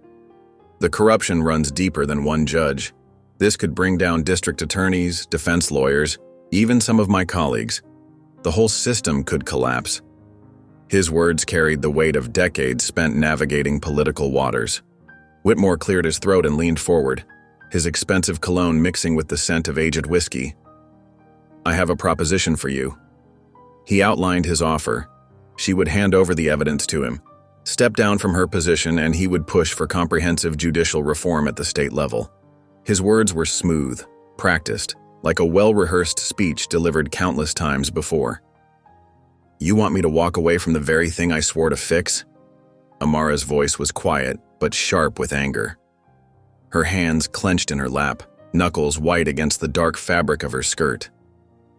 "The corruption runs deeper than one judge. This could bring down district attorneys, defense lawyers, even some of my colleagues. The whole system could collapse." His words carried the weight of decades spent navigating political waters. Whitmore cleared his throat and leaned forward, his expensive cologne mixing with the scent of aged whiskey. "I have a proposition for you." He outlined his offer. She would hand over the evidence to him, Step down from her position and he would push for comprehensive judicial reform at the state level. His words were smooth, practiced, like a well-rehearsed speech delivered countless times before. "You want me to walk away from the very thing I swore to fix?" Amara's voice was quiet, but sharp with anger. Her hands clenched in her lap, knuckles white against the dark fabric of her skirt.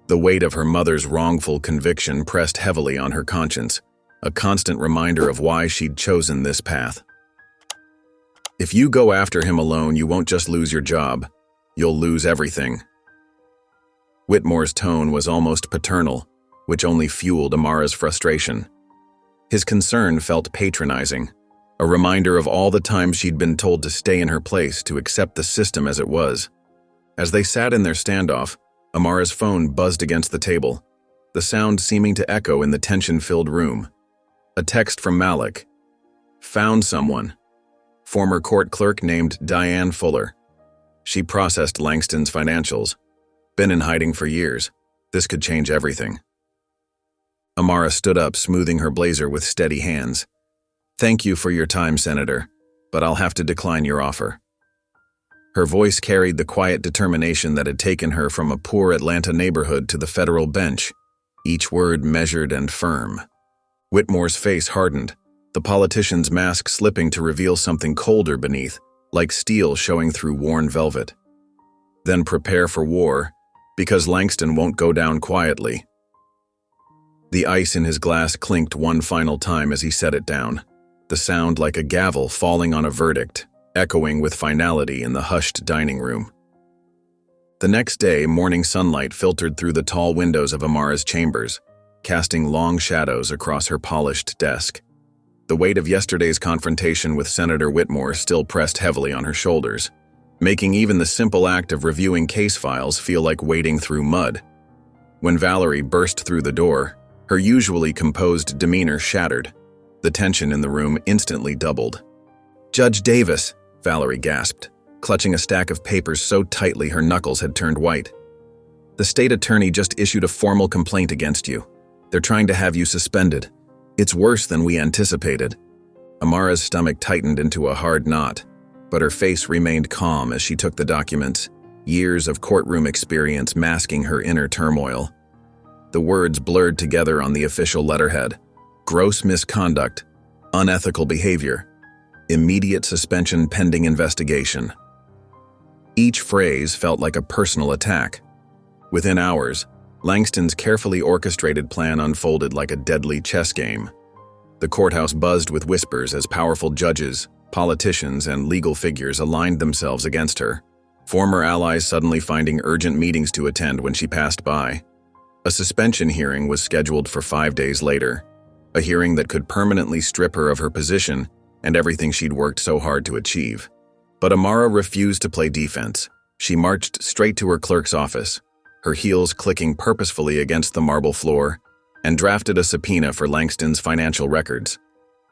The weight of her mother's wrongful conviction pressed heavily on her conscience, a constant reminder of why she'd chosen this path. "If you go after him alone, you won't just lose your job. You'll lose everything." Whitmore's tone was almost paternal, which only fueled Amara's frustration. His concern felt patronizing, a reminder of all the times she'd been told to stay in her place, to accept the system as it was. As they sat in their standoff, Amara's phone buzzed against the table, the sound seeming to echo in the tension-filled room. A text from Malik. "Found someone. Former court clerk named Diane Fuller. She processed Langston's financials. Been in hiding for years. This could change everything." Amara stood up, smoothing her blazer with steady hands. "Thank you for your time, Senator, but I'll have to decline your offer." Her voice carried the quiet determination that had taken her from a poor Atlanta neighborhood to the federal bench, each word measured and firm. Whitmore's face hardened, the politician's mask slipping to reveal something colder beneath, like steel showing through worn velvet. "Then prepare for war, because Langston won't go down quietly." The ice in his glass clinked one final time as he set it down, the sound like a gavel falling on a verdict, echoing with finality in the hushed dining room. The next day, morning sunlight filtered through the tall windows of Amara's chambers, casting long shadows across her polished desk. The weight of yesterday's confrontation with Senator Whitmore still pressed heavily on her shoulders, making even the simple act of reviewing case files feel like wading through mud. When Valerie burst through the door, her usually composed demeanor shattered. The tension in the room instantly doubled. "Judge Davis," Valerie gasped, clutching a stack of papers so tightly her knuckles had turned white. "The state attorney just issued a formal complaint against you. They're trying to have you suspended. It's worse than we anticipated." Amara's stomach tightened into a hard knot, but her face remained calm as she took the documents, years of courtroom experience masking her inner turmoil. The words blurred together on the official letterhead: gross misconduct, unethical behavior, immediate suspension pending investigation. Each phrase felt like a personal attack. Within hours, Langston's carefully orchestrated plan unfolded like a deadly chess game. The courthouse buzzed with whispers as powerful judges, politicians, and legal figures aligned themselves against her, former allies suddenly finding urgent meetings to attend when she passed by. A suspension hearing was scheduled for 5 days later, a hearing that could permanently strip her of her position and everything she'd worked so hard to achieve. But Amara refused to play defense. She marched straight to her clerk's office, her heels clicking purposefully against the marble floor, and drafted a subpoena for Langston's financial records.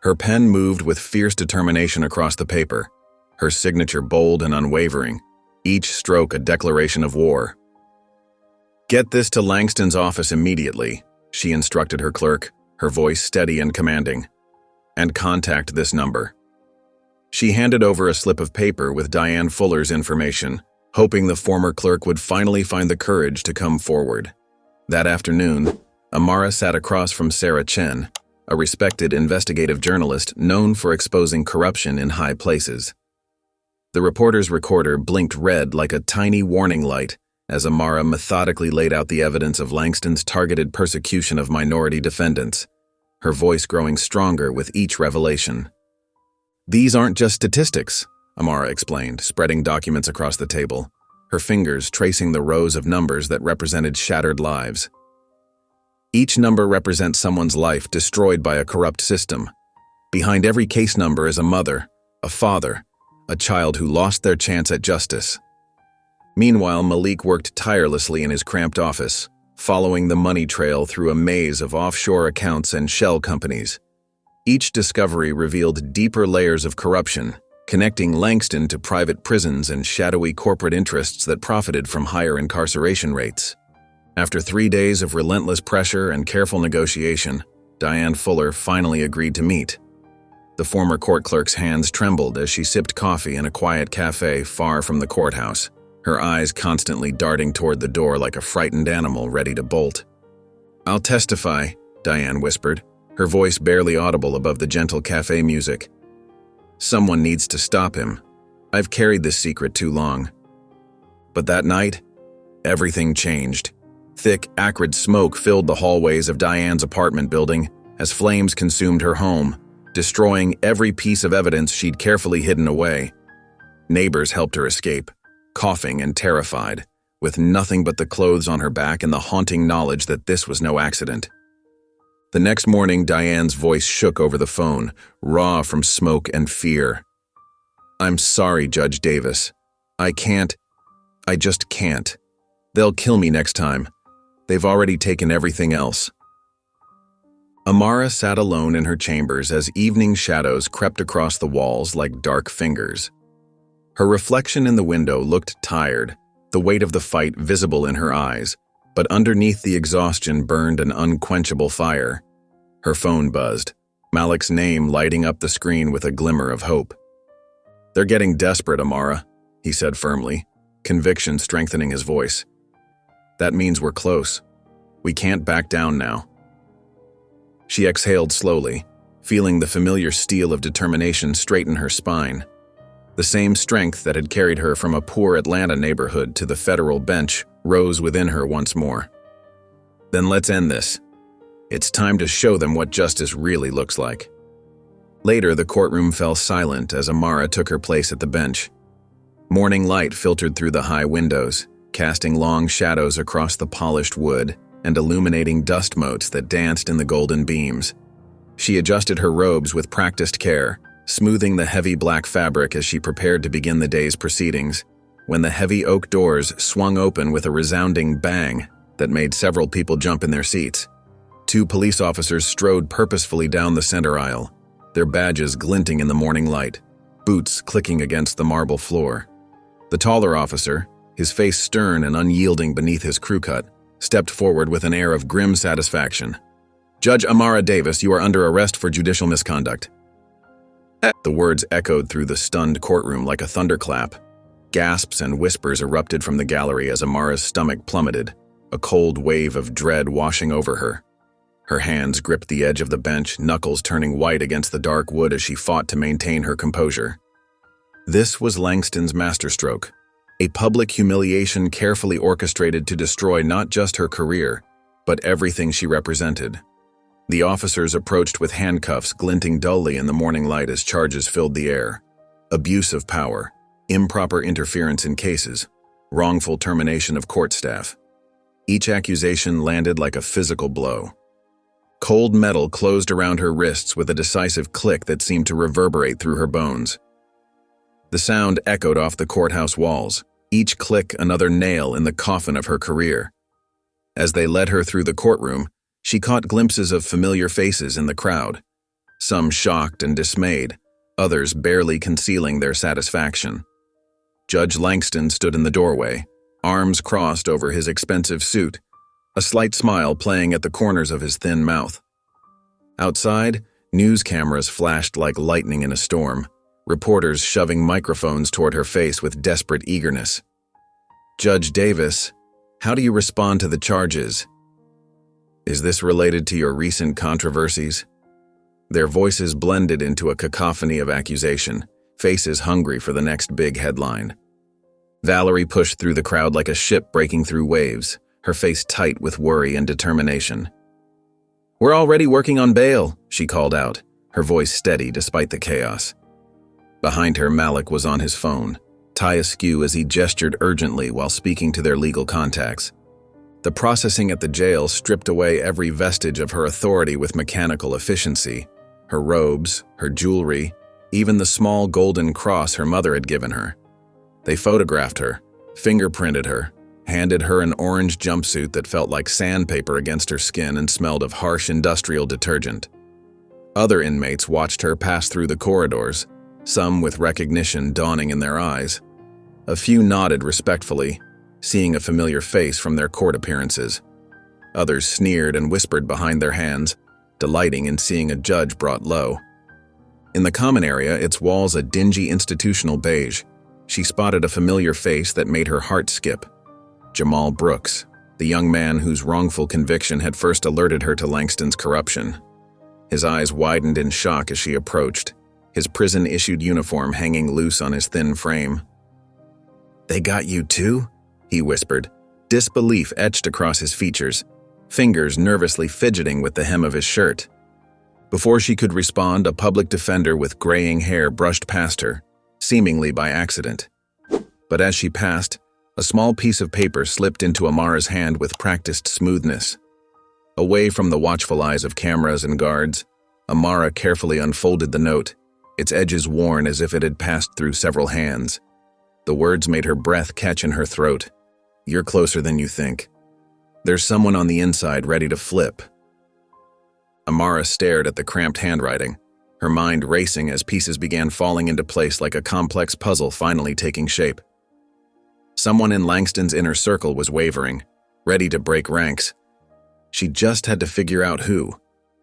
Her pen moved with fierce determination across the paper, her signature bold and unwavering, each stroke a declaration of war. "Get this to Langston's office immediately," she instructed her clerk, her voice steady and commanding. "And contact this number." She handed over a slip of paper with Diane Fuller's information, hoping the former clerk would finally find the courage to come forward. That afternoon, Amara sat across from Sarah Chen, a respected investigative journalist known for exposing corruption in high places. The reporter's recorder blinked red like a tiny warning light as Amara methodically laid out the evidence of Langston's targeted persecution of minority defendants, her voice growing stronger with each revelation. "These aren't just statistics," Amara explained, spreading documents across the table, her fingers tracing the rows of numbers that represented shattered lives. "Each number represents someone's life destroyed by a corrupt system. Behind every case number is a mother, a father, a child who lost their chance at justice." Meanwhile, Malik worked tirelessly in his cramped office, following the money trail through a maze of offshore accounts and shell companies. Each discovery revealed deeper layers of corruption, connecting Langston to private prisons and shadowy corporate interests that profited from higher incarceration rates. After 3 days of relentless pressure and careful negotiation, Diane Fuller finally agreed to meet. The former court clerk's hands trembled as she sipped coffee in a quiet cafe far from the courthouse, her eyes constantly darting toward the door like a frightened animal ready to bolt. "I'll testify," Diane whispered, her voice barely audible above the gentle cafe music. "Someone needs to stop him. I've carried this secret too long." But that night, everything changed. Thick, acrid smoke filled the hallways of Diane's apartment building as flames consumed her home, destroying every piece of evidence she'd carefully hidden away. Neighbors helped her escape, coughing and terrified, with nothing but the clothes on her back and the haunting knowledge that this was no accident. The next morning, Diane's voice shook over the phone, raw from smoke and fear. "I'm sorry, Judge Davis. I just can't. They'll kill me next time. They've already taken everything else." Amara sat alone in her chambers as evening shadows crept across the walls like dark fingers. Her reflection in the window looked tired, the weight of the fight visible in her eyes, but underneath the exhaustion burned an unquenchable fire. Her phone buzzed, Malik's name lighting up the screen with a glimmer of hope. "They're getting desperate, Amara," he said firmly, conviction strengthening his voice. "That means we're close. We can't back down now." She exhaled slowly, feeling the familiar steel of determination straighten her spine. The same strength that had carried her from a poor Atlanta neighborhood to the federal bench rose within her once more. "Then let's end this. It's time to show them what justice really looks like." Later, the courtroom fell silent as Amara took her place at the bench. Morning light filtered through the high windows, casting long shadows across the polished wood and illuminating dust motes that danced in the golden beams. She adjusted her robes with practiced care, smoothing the heavy black fabric as she prepared to begin the day's proceedings, when the heavy oak doors swung open with a resounding bang that made several people jump in their seats. 2 police officers strode purposefully down the center aisle, their badges glinting in the morning light, boots clicking against the marble floor. The taller officer, his face stern and unyielding beneath his crew cut, stepped forward with an air of grim satisfaction. "Judge Amara Davis, you are under arrest for judicial misconduct." The words echoed through the stunned courtroom like a thunderclap. Gasps and whispers erupted from the gallery as Amara's stomach plummeted, a cold wave of dread washing over her. Her hands gripped the edge of the bench, knuckles turning white against the dark wood as she fought to maintain her composure. This was Langston's masterstroke, a public humiliation carefully orchestrated to destroy not just her career, but everything she represented. The officers approached with handcuffs glinting dully in the morning light as charges filled the air. Abuse of power, improper interference in cases, wrongful termination of court staff. Each accusation landed like a physical blow. Cold metal closed around her wrists with a decisive click that seemed to reverberate through her bones. The sound echoed off the courthouse walls, each click another nail in the coffin of her career. As they led her through the courtroom, she caught glimpses of familiar faces in the crowd, some shocked and dismayed, others barely concealing their satisfaction. Judge Langston stood in the doorway, arms crossed over his expensive suit, a slight smile playing at the corners of his thin mouth. Outside, news cameras flashed like lightning in a storm, reporters shoving microphones toward her face with desperate eagerness. "Judge Davis, how do you respond to the charges? Is this related to your recent controversies?" Their voices blended into a cacophony of accusation, faces hungry for the next big headline. Valerie pushed through the crowd like a ship breaking through waves, her face tight with worry and determination. "We're already working on bail," she called out, her voice steady despite the chaos. Behind her, Malik was on his phone, tie askew as he gestured urgently while speaking to their legal contacts. The processing at the jail stripped away every vestige of her authority with mechanical efficiency, her robes, her jewelry, even the small golden cross her mother had given her. They photographed her, fingerprinted her, handed her an orange jumpsuit that felt like sandpaper against her skin and smelled of harsh industrial detergent. Other inmates watched her pass through the corridors, some with recognition dawning in their eyes. A few nodded respectfully, seeing a familiar face from their court appearances. Others sneered and whispered behind their hands, delighting in seeing a judge brought low. In the common area, its walls a dingy institutional beige, she spotted a familiar face that made her heart skip. Jamal Brooks, the young man whose wrongful conviction had first alerted her to Langston's corruption. His eyes widened in shock as she approached, his prison-issued uniform hanging loose on his thin frame. "They got you too?" he whispered, disbelief etched across his features, fingers nervously fidgeting with the hem of his shirt. Before she could respond, a public defender with graying hair brushed past her, seemingly by accident. But as she passed, a small piece of paper slipped into Amara's hand with practiced smoothness. Away from the watchful eyes of cameras and guards, Amara carefully unfolded the note, its edges worn as if it had passed through several hands. The words made her breath catch in her throat. "You're closer than you think. There's someone on the inside ready to flip." Amara stared at the cramped handwriting, her mind racing as pieces began falling into place like a complex puzzle finally taking shape. Someone in Langston's inner circle was wavering, ready to break ranks. She just had to figure out who,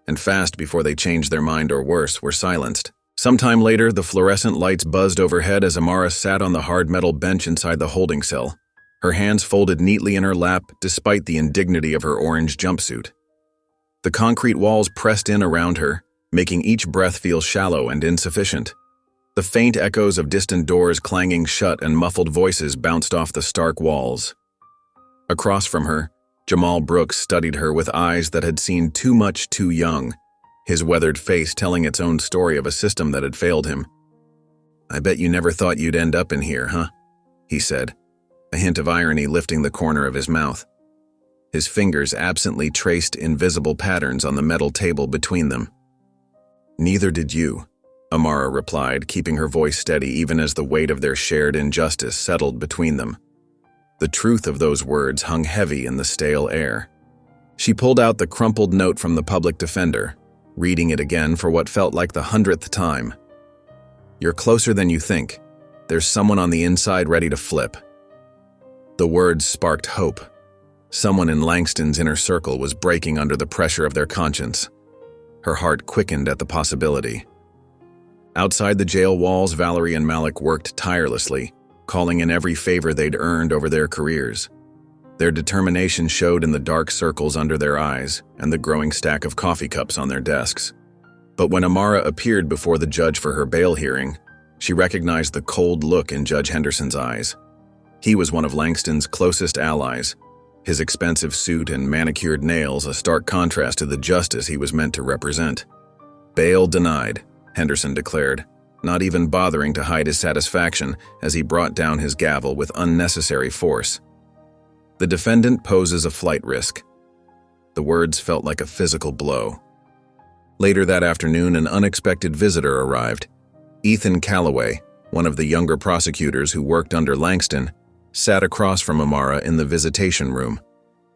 and fast before they changed their mind or worse, were silenced. Sometime later, the fluorescent lights buzzed overhead as Amara sat on the hard metal bench inside the holding cell, her hands folded neatly in her lap despite the indignity of her orange jumpsuit. The concrete walls pressed in around her, making each breath feel shallow and insufficient. The faint echoes of distant doors clanging shut and muffled voices bounced off the stark walls. Across from her, Jamal Brooks studied her with eyes that had seen too much too young, his weathered face telling its own story of a system that had failed him. "I bet you never thought you'd end up in here, huh?" he said, a hint of irony lifting the corner of his mouth. His fingers absently traced invisible patterns on the metal table between them. "Neither did you," Amara replied, keeping her voice steady even as the weight of their shared injustice settled between them. The truth of those words hung heavy in the stale air. She pulled out the crumpled note from the public defender, reading it again for what felt like the 100th time. "You're closer than you think. There's someone on the inside ready to flip." The words sparked hope. Someone in Langston's inner circle was breaking under the pressure of their conscience. Her heart quickened at the possibility. Outside the jail walls, Valerie and Malik worked tirelessly, calling in every favor they'd earned over their careers. Their determination showed in the dark circles under their eyes and the growing stack of coffee cups on their desks. But when Amara appeared before the judge for her bail hearing, she recognized the cold look in Judge Henderson's eyes. He was one of Langston's closest allies, his expensive suit and manicured nails a stark contrast to the justice he was meant to represent. "Bail denied," Henderson declared, not even bothering to hide his satisfaction as he brought down his gavel with unnecessary force. "The defendant poses a flight risk." The words felt like a physical blow. Later that afternoon, an unexpected visitor arrived. Ethan Calloway, one of the younger prosecutors who worked under Langston, sat across from Amara in the visitation room.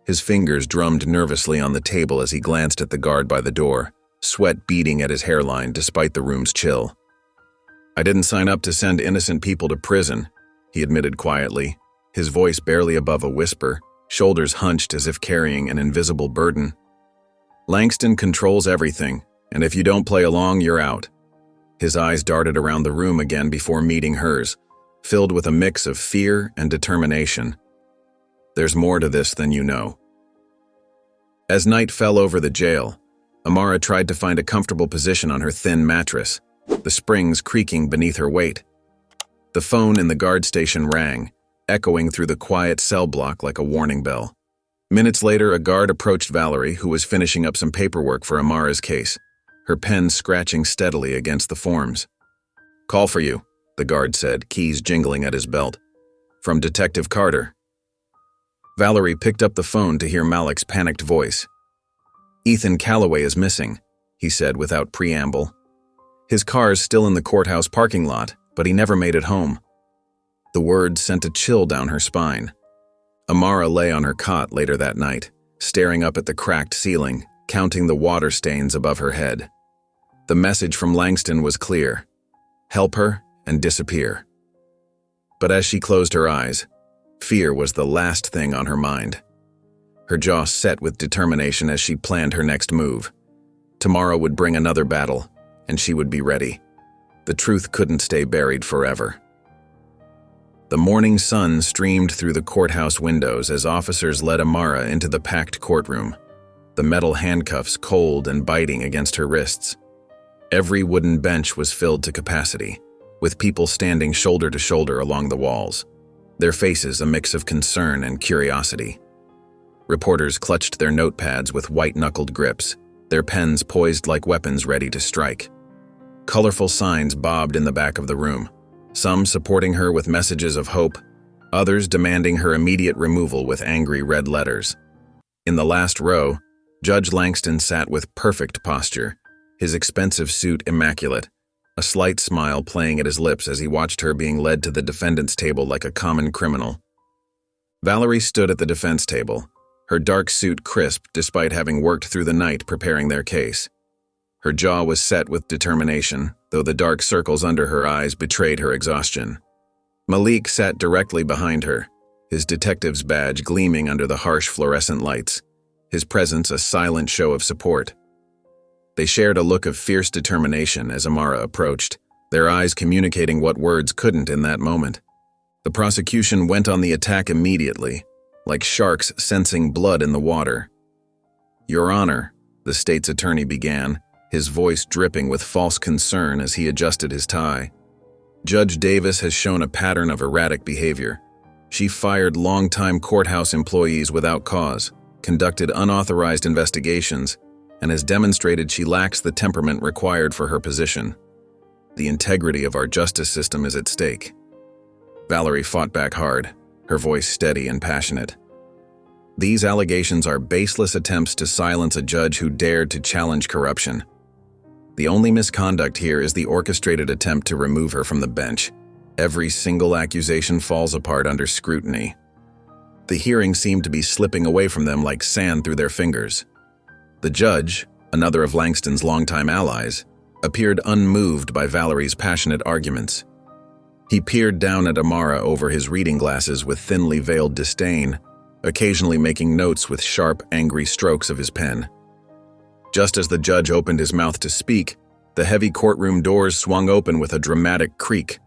His fingers drummed nervously on the table as he glanced at the guard by the door, sweat beading at his hairline despite the room's chill. "I didn't sign up to send innocent people to prison," he admitted quietly, his voice barely above a whisper, shoulders hunched as if carrying an invisible burden. "Langston controls everything, and if you don't play along, you're out." His eyes darted around the room again before meeting hers, filled with a mix of fear and determination. "There's more to this than you know." As night fell over the jail, Amara tried to find a comfortable position on her thin mattress, the springs creaking beneath her weight. The phone in the guard station rang, echoing through the quiet cell block like a warning bell. Minutes later, a guard approached Valerie, who was finishing up some paperwork for Amara's case, her pen scratching steadily against the forms. "Call for you," the guard said, keys jingling at his belt. "From Detective Carter." Valerie picked up the phone to hear Malik's panicked voice. "Ethan Calloway is missing," he said without preamble. "His car's still in the courthouse parking lot, but he never made it home." The words sent a chill down her spine. Amara lay on her cot later that night, staring up at the cracked ceiling, counting the water stains above her head. The message from Langston was clear: help her and disappear. But as she closed her eyes, fear was the last thing on her mind. Her jaw set with determination as she planned her next move. Tomorrow would bring another battle, and she would be ready. The truth couldn't stay buried forever. The morning sun streamed through the courthouse windows as officers led Amara into the packed courtroom, the metal handcuffs cold and biting against her wrists. Every wooden bench was filled to capacity, with people standing shoulder to shoulder along the walls, their faces a mix of concern and curiosity. Reporters clutched their notepads with white-knuckled grips, their pens poised like weapons ready to strike. Colorful signs bobbed in the back of the room, some supporting her with messages of hope, others demanding her immediate removal with angry red letters. In the last row, Judge Langston sat with perfect posture, his expensive suit immaculate, a slight smile playing at his lips as he watched her being led to the defendant's table like a common criminal. Valerie stood at the defense table, her dark suit crisp despite having worked through the night preparing their case. Her jaw was set with determination, though the dark circles under her eyes betrayed her exhaustion. Malik sat directly behind her, his detective's badge gleaming under the harsh fluorescent lights, his presence a silent show of support. They shared a look of fierce determination as Amara approached, their eyes communicating what words couldn't in that moment. The prosecution went on the attack immediately, like sharks sensing blood in the water. "Your Honor," the state's attorney began, his voice dripping with false concern as he adjusted his tie. "Judge Davis has shown a pattern of erratic behavior. She fired longtime courthouse employees without cause, conducted unauthorized investigations, and has demonstrated she lacks the temperament required for her position. The integrity of our justice system is at stake." Valerie fought back hard, her voice steady and passionate. "These allegations are baseless attempts to silence a judge who dared to challenge corruption. The only misconduct here is the orchestrated attempt to remove her from the bench. Every single accusation falls apart under scrutiny." The hearing seemed to be slipping away from them like sand through their fingers. The judge, another of Langston's longtime allies, appeared unmoved by Valerie's passionate arguments. He peered down at Amara over his reading glasses with thinly veiled disdain, occasionally making notes with sharp, angry strokes of his pen. Just as the judge opened his mouth to speak, the heavy courtroom doors swung open with a dramatic creak.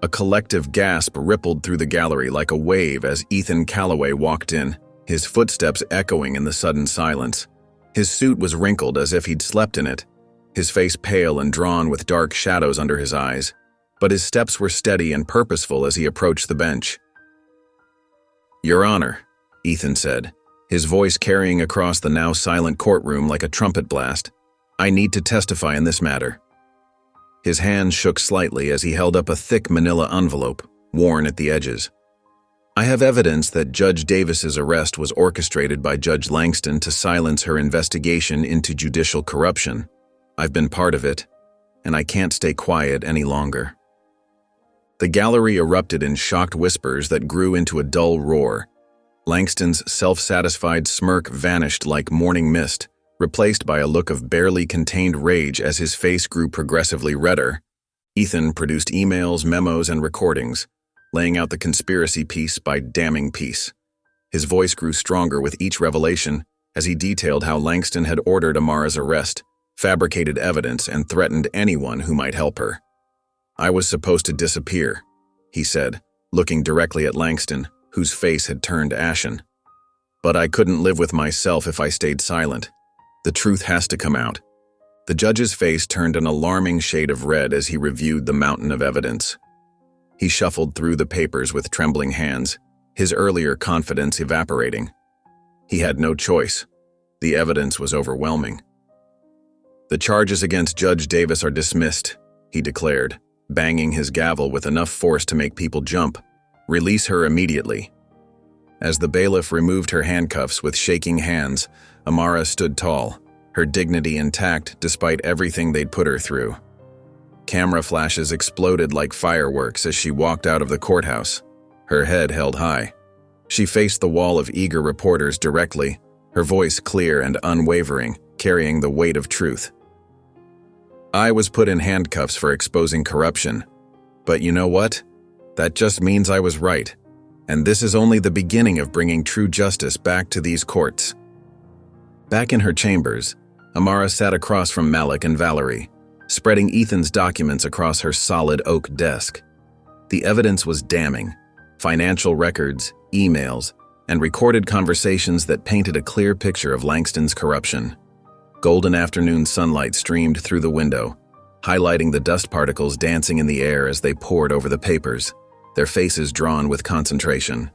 A collective gasp rippled through the gallery like a wave as Ethan Calloway walked in, his footsteps echoing in the sudden silence. His suit was wrinkled as if he'd slept in it, his face pale and drawn with dark shadows under his eyes, but his steps were steady and purposeful as he approached the bench. "Your Honor," Ethan said, his voice carrying across the now silent courtroom like a trumpet blast, "I need to testify in this matter." His hand shook slightly as he held up a thick manila envelope, worn at the edges. "I have evidence that Judge Davis's arrest was orchestrated by Judge Langston to silence her investigation into judicial corruption. I've been part of it, and I can't stay quiet any longer." The gallery erupted in shocked whispers that grew into a dull roar. Langston's self-satisfied smirk vanished like morning mist, replaced by a look of barely contained rage as his face grew progressively redder. Ethan produced emails, memos, and recordings, laying out the conspiracy piece by damning piece. His voice grew stronger with each revelation as he detailed how Langston had ordered Amara's arrest, fabricated evidence, and threatened anyone who might help her. "I was supposed to disappear," he said, looking directly at Langston, whose face had turned ashen. "But I couldn't live with myself if I stayed silent. The truth has to come out." The judge's face turned an alarming shade of red as he reviewed the mountain of evidence. He shuffled through the papers with trembling hands, his earlier confidence evaporating. He had no choice. The evidence was overwhelming. "The charges against Judge Davis are dismissed," he declared, banging his gavel with enough force to make people jump. "Release her immediately." As the bailiff removed her handcuffs with shaking hands, Amara stood tall, her dignity intact despite everything they'd put her through. Camera flashes exploded like fireworks as she walked out of the courthouse, her head held high. She faced the wall of eager reporters directly, her voice clear and unwavering, carrying the weight of truth. "I was put in handcuffs for exposing corruption. But you know what? That just means I was right. And this is only the beginning of bringing true justice back to these courts." Back in her chambers, Amara sat across from Malik and Valerie, spreading Ethan's documents across her solid oak desk. The evidence was damning: financial records, emails, and recorded conversations that painted a clear picture of Langston's corruption. Golden afternoon sunlight streamed through the window, highlighting the dust particles dancing in the air as they poured over the papers, their faces drawn with concentration.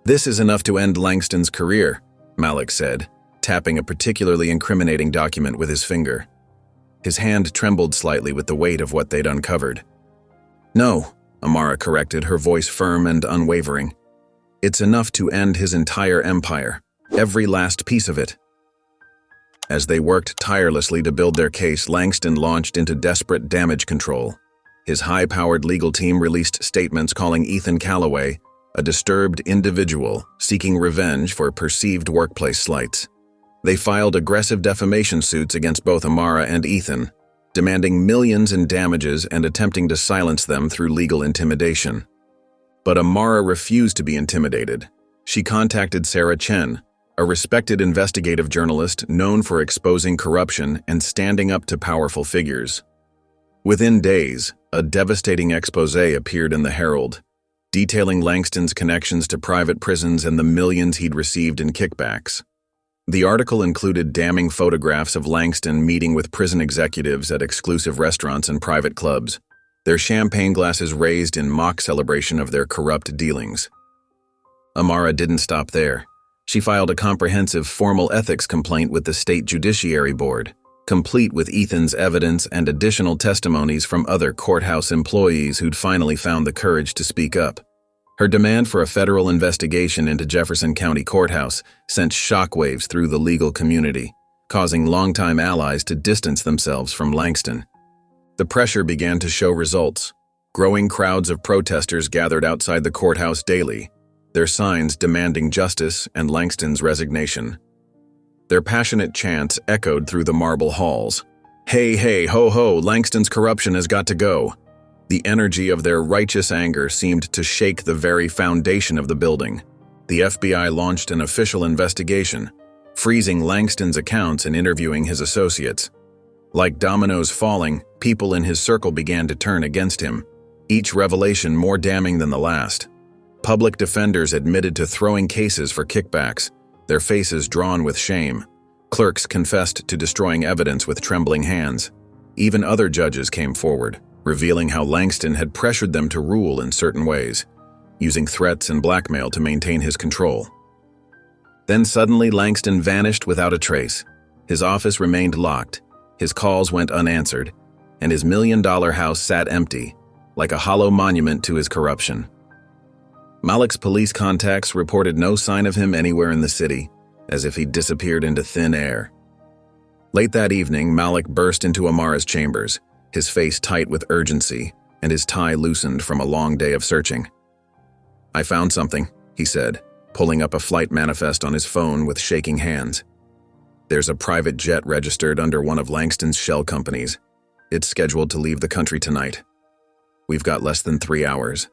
"This is enough to end Langston's career," Malik said, tapping a particularly incriminating document with his finger. His hand trembled slightly with the weight of what they'd uncovered. "No," Amara corrected, her voice firm and unwavering. "It's enough to end his entire empire, every last piece of it." As they worked tirelessly to build their case, Langston launched into desperate damage control. His high-powered legal team released statements calling Ethan Calloway a disturbed individual seeking revenge for perceived workplace slights. They filed aggressive defamation suits against both Amara and Ethan, demanding millions in damages and attempting to silence them through legal intimidation. But Amara refused to be intimidated. She contacted Sarah Chen, a respected investigative journalist known for exposing corruption and standing up to powerful figures. Within days, a devastating exposé appeared in the Herald, detailing Langston's connections to private prisons and the millions he'd received in kickbacks. The article included damning photographs of Langston meeting with prison executives at exclusive restaurants and private clubs, their champagne glasses raised in mock celebration of their corrupt dealings. Amara didn't stop there. She filed a comprehensive formal ethics complaint with the State Judiciary Board, complete with Ethan's evidence and additional testimonies from other courthouse employees who'd finally found the courage to speak up. Her demand for a federal investigation into Jefferson County Courthouse sent shockwaves through the legal community, causing longtime allies to distance themselves from Langston. The pressure began to show results. Growing crowds of protesters gathered outside the courthouse daily, their signs demanding justice and Langston's resignation. Their passionate chants echoed through the marble halls. "Hey, hey, ho, ho, Langston's corruption has got to go." The energy of their righteous anger seemed to shake the very foundation of the building. The FBI launched an official investigation, freezing Langston's accounts and interviewing his associates. Like dominoes falling, people in his circle began to turn against him, each revelation more damning than the last. Public defenders admitted to throwing cases for kickbacks, their faces drawn with shame. Clerks confessed to destroying evidence with trembling hands. Even other judges came forward, revealing how Langston had pressured them to rule in certain ways, using threats and blackmail to maintain his control. Then suddenly Langston vanished without a trace. His office remained locked, his calls went unanswered, and his million-dollar house sat empty, like a hollow monument to his corruption. Malik's police contacts reported no sign of him anywhere in the city, as if he'd disappeared into thin air. Late that evening, Malik burst into Amara's chambers, his face tight with urgency, and his tie loosened from a long day of searching. "I found something," he said, pulling up a flight manifest on his phone with shaking hands. "There's a private jet registered under one of Langston's shell companies. It's scheduled to leave the country tonight. We've got less than 3 hours."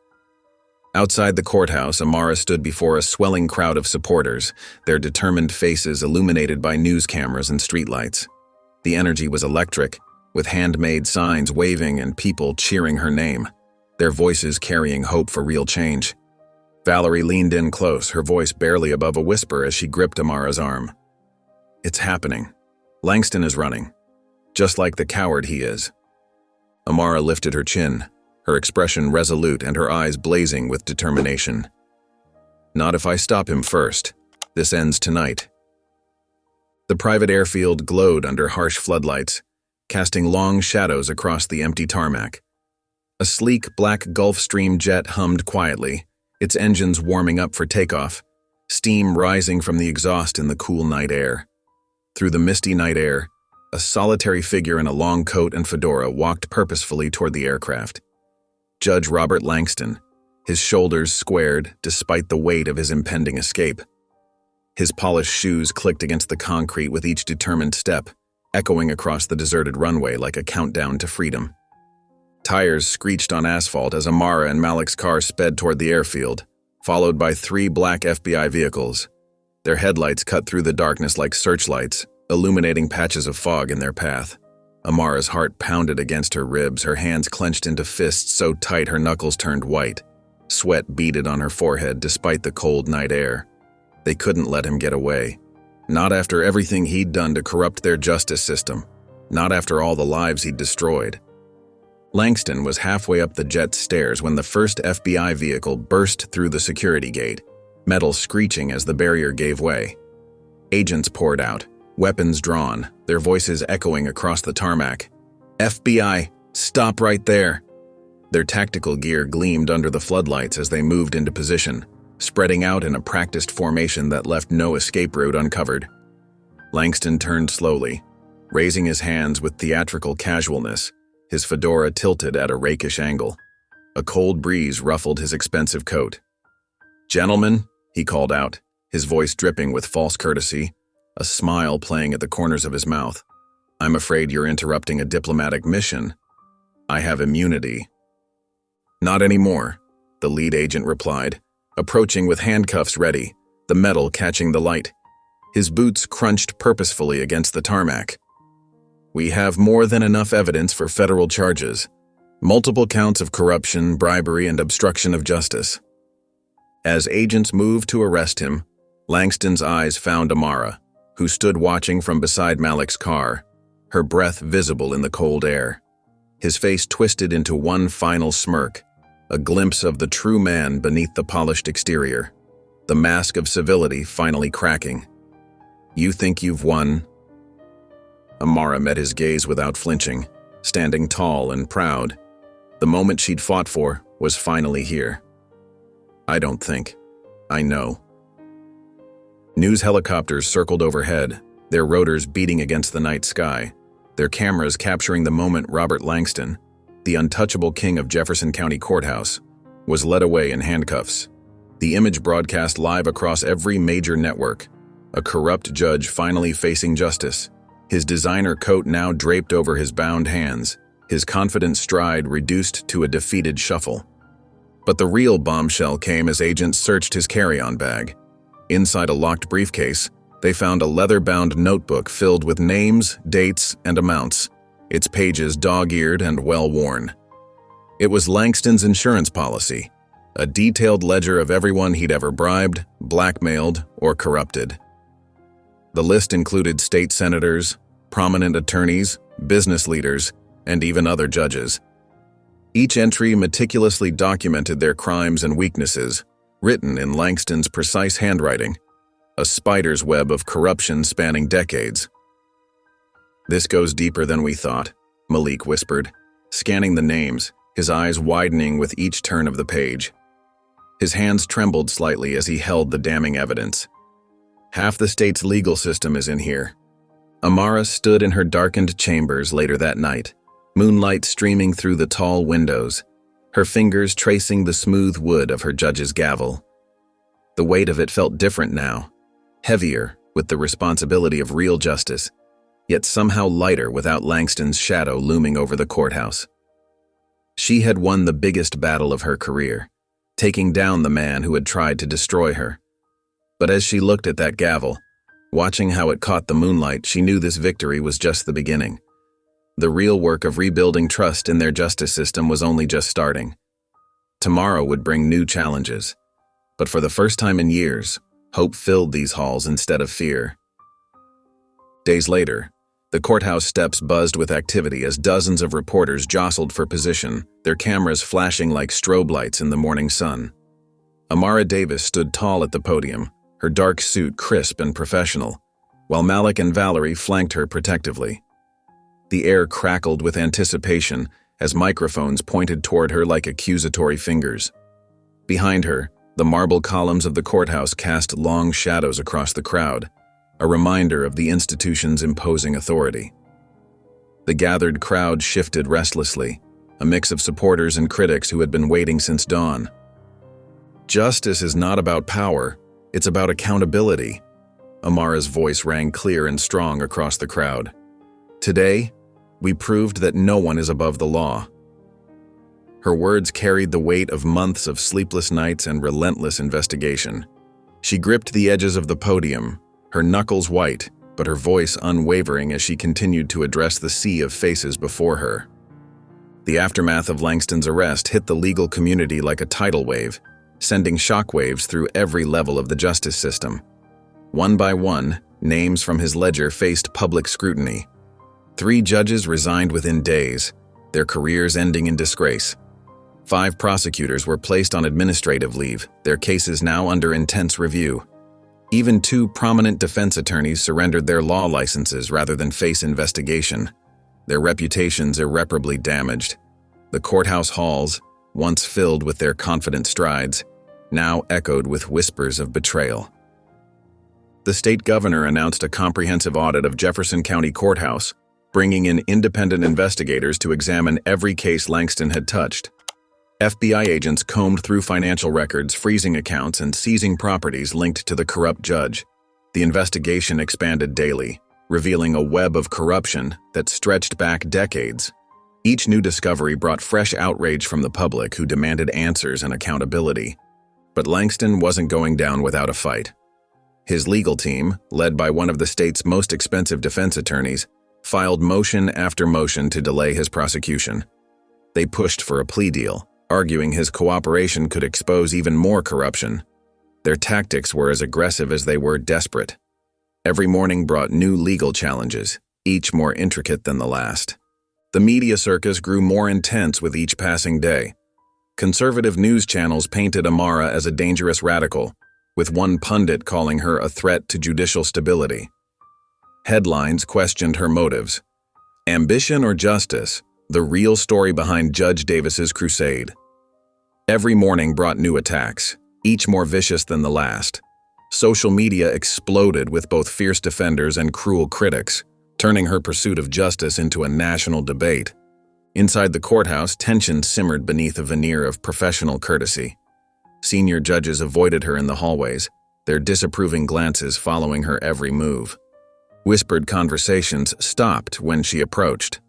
Outside the courthouse, Amara stood before a swelling crowd of supporters, their determined faces illuminated by news cameras and streetlights. The energy was electric, with handmade signs waving and people cheering her name, their voices carrying hope for real change. Valerie leaned in close, her voice barely above a whisper as she gripped Amara's arm. "It's happening. Langston is running, just like the coward he is." Amara lifted her chin, her expression resolute and her eyes blazing with determination. "Not if I stop him first. This ends tonight." The private airfield glowed under harsh floodlights, casting long shadows across the empty tarmac. A sleek black Gulfstream jet hummed quietly, its engines warming up for takeoff, steam rising from the exhaust in the cool night air. Through the misty night air, a solitary figure in a long coat and fedora walked purposefully toward the aircraft. Judge Robert Langston, his shoulders squared despite the weight of his impending escape. His polished shoes clicked against the concrete with each determined step, echoing across the deserted runway like a countdown to freedom. Tires screeched on asphalt as Amara and Malik's car sped toward the airfield, followed by 3 black FBI vehicles. Their headlights cut through the darkness like searchlights, illuminating patches of fog in their path. Amara's heart pounded against her ribs, her hands clenched into fists so tight her knuckles turned white. Sweat beaded on her forehead despite the cold night air. They couldn't let him get away. Not after everything he'd done to corrupt their justice system. Not after all the lives he'd destroyed. Langston was halfway up the jet's stairs when the first FBI vehicle burst through the security gate, metal screeching as the barrier gave way. Agents poured out, weapons drawn, their voices echoing across the tarmac. "FBI, stop right there!" Their tactical gear gleamed under the floodlights as they moved into position, spreading out in a practiced formation that left no escape route uncovered. Langston turned slowly, raising his hands with theatrical casualness, his fedora tilted at a rakish angle. A cold breeze ruffled his expensive coat. "Gentlemen," he called out, his voice dripping with false courtesy, a smile playing at the corners of his mouth. "I'm afraid you're interrupting a diplomatic mission. I have immunity." "Not anymore," the lead agent replied, approaching with handcuffs ready, the metal catching the light. His boots crunched purposefully against the tarmac. "We have more than enough evidence for federal charges. Multiple counts of corruption, bribery, and obstruction of justice." As agents moved to arrest him, Langston's eyes found Amara, who stood watching from beside Malik's car, her breath visible in the cold air. His face twisted into one final smirk, a glimpse of the true man beneath the polished exterior, the mask of civility finally cracking. "You think you've won?" Amara met his gaze without flinching, standing tall and proud. The moment she'd fought for was finally here. "I don't think. I know." News helicopters circled overhead, their rotors beating against the night sky, their cameras capturing the moment Robert Langston, the untouchable king of Jefferson County Courthouse, was led away in handcuffs. The image broadcast live across every major network, a corrupt judge finally facing justice, his designer coat now draped over his bound hands, his confident stride reduced to a defeated shuffle. But the real bombshell came as agents searched his carry-on bag. Inside a locked briefcase, they found a leather-bound notebook filled with names, dates, and amounts, its pages dog-eared and well-worn. It was Langston's insurance policy, a detailed ledger of everyone he'd ever bribed, blackmailed, or corrupted. The list included state senators, prominent attorneys, business leaders, and even other judges. Each entry meticulously documented their crimes and weaknesses, written in Langston's precise handwriting, a spider's web of corruption spanning decades. "This goes deeper than we thought," Malik whispered, scanning the names, his eyes widening with each turn of the page. His hands trembled slightly as he held the damning evidence. "Half the state's legal system is in here." Amara stood in her darkened chambers later that night, moonlight streaming through the tall windows, her fingers tracing the smooth wood of her judge's gavel. The weight of it felt different now, heavier with the responsibility of real justice, yet somehow lighter without Langston's shadow looming over the courthouse. She had won the biggest battle of her career, taking down the man who had tried to destroy her. But as she looked at that gavel, watching how it caught the moonlight, she knew this victory was just the beginning. The real work of rebuilding trust in their justice system was only just starting. Tomorrow would bring new challenges, but for the first time in years, hope filled these halls instead of fear. Days later, the courthouse steps buzzed with activity as dozens of reporters jostled for position, their cameras flashing like strobe lights in the morning sun. Amara Davis stood tall at the podium, her dark suit crisp and professional, while Malik and Valerie flanked her protectively. The air crackled with anticipation as microphones pointed toward her like accusatory fingers. Behind her, the marble columns of the courthouse cast long shadows across the crowd, a reminder of the institution's imposing authority. The gathered crowd shifted restlessly, a mix of supporters and critics who had been waiting since dawn. "Justice is not about power, it's about accountability," Amara's voice rang clear and strong across the crowd. "Today, we proved that no one is above the law." Her words carried the weight of months of sleepless nights and relentless investigation. She gripped the edges of the podium, her knuckles white, but her voice unwavering as she continued to address the sea of faces before her. The aftermath of Langston's arrest hit the legal community like a tidal wave, sending shockwaves through every level of the justice system. One by one, names from his ledger faced public scrutiny. 3 judges resigned within days, their careers ending in disgrace. 5 prosecutors were placed on administrative leave, their cases now under intense review. Even 2 prominent defense attorneys surrendered their law licenses rather than face investigation, their reputations irreparably damaged. The courthouse halls, once filled with their confident strides, now echoed with whispers of betrayal. The state governor announced a comprehensive audit of Jefferson County Courthouse, bringing in independent investigators to examine every case Langston had touched. FBI agents combed through financial records, freezing accounts, and seizing properties linked to the corrupt judge. The investigation expanded daily, revealing a web of corruption that stretched back decades. Each new discovery brought fresh outrage from the public, who demanded answers and accountability. But Langston wasn't going down without a fight. His legal team, led by one of the state's most expensive defense attorneys, filed motion after motion to delay his prosecution. They pushed for a plea deal, arguing his cooperation could expose even more corruption. Their tactics were as aggressive as they were desperate. Every morning brought new legal challenges, each more intricate than the last. The media circus grew more intense with each passing day. Conservative news channels painted Amara as a dangerous radical, with one pundit calling her a threat to judicial stability. Headlines questioned her motives. Ambition or justice? The real story behind Judge Davis's crusade. Every morning brought new attacks, each more vicious than the last. Social media exploded with both fierce defenders and cruel critics, turning her pursuit of justice into a national debate. Inside the courthouse, tension simmered beneath a veneer of professional courtesy. Senior judges avoided her in the hallways, their disapproving glances following her every move. Whispered conversations stopped when she approached.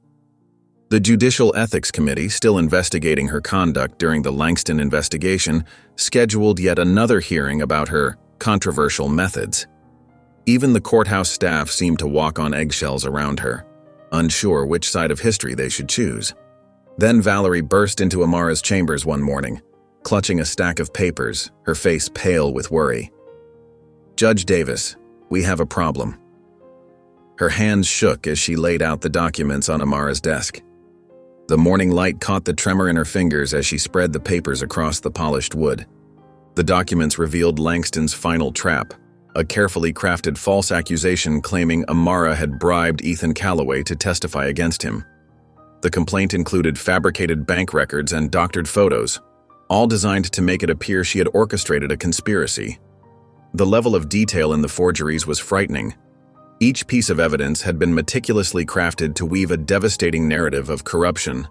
The Judicial Ethics Committee, still investigating her conduct during the Langston investigation, scheduled yet another hearing about her controversial methods. Even the courthouse staff seemed to walk on eggshells around her, unsure which side of history they should choose. Then Valerie burst into Amara's chambers one morning, clutching a stack of papers, her face pale with worry. "Judge Davis, we have a problem." Her hands shook as she laid out the documents on Amara's desk. The morning light caught the tremor in her fingers as she spread the papers across the polished wood. The documents revealed Langston's final trap, a carefully crafted false accusation claiming Amara had bribed Ethan Calloway to testify against him. The complaint included fabricated bank records and doctored photos, all designed to make it appear she had orchestrated a conspiracy. The level of detail in the forgeries was frightening. Each piece of evidence had been meticulously crafted to weave a devastating narrative of corruption.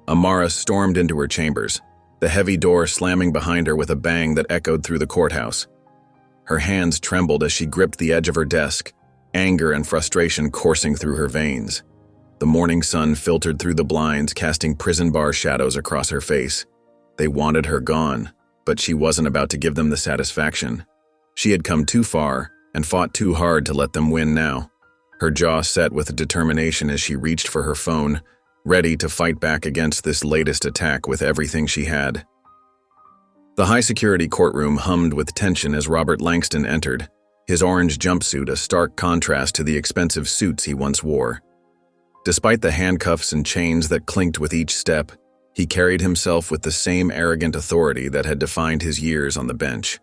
Amara stormed into her chambers, the heavy door slamming behind her with a bang that echoed through the courthouse. Her hands trembled as she gripped the edge of her desk, anger and frustration coursing through her veins. The morning sun filtered through the blinds, casting prison bar shadows across her face. They wanted her gone, but she wasn't about to give them the satisfaction. She had come too far and fought too hard to let them win now. Her jaw set with determination as she reached for her phone, ready to fight back against this latest attack with everything she had. The high-security courtroom hummed with tension as Robert Langston entered, his orange jumpsuit a stark contrast to the expensive suits he once wore. Despite the handcuffs and chains that clinked with each step, he carried himself with the same arrogant authority that had defined his years on the bench.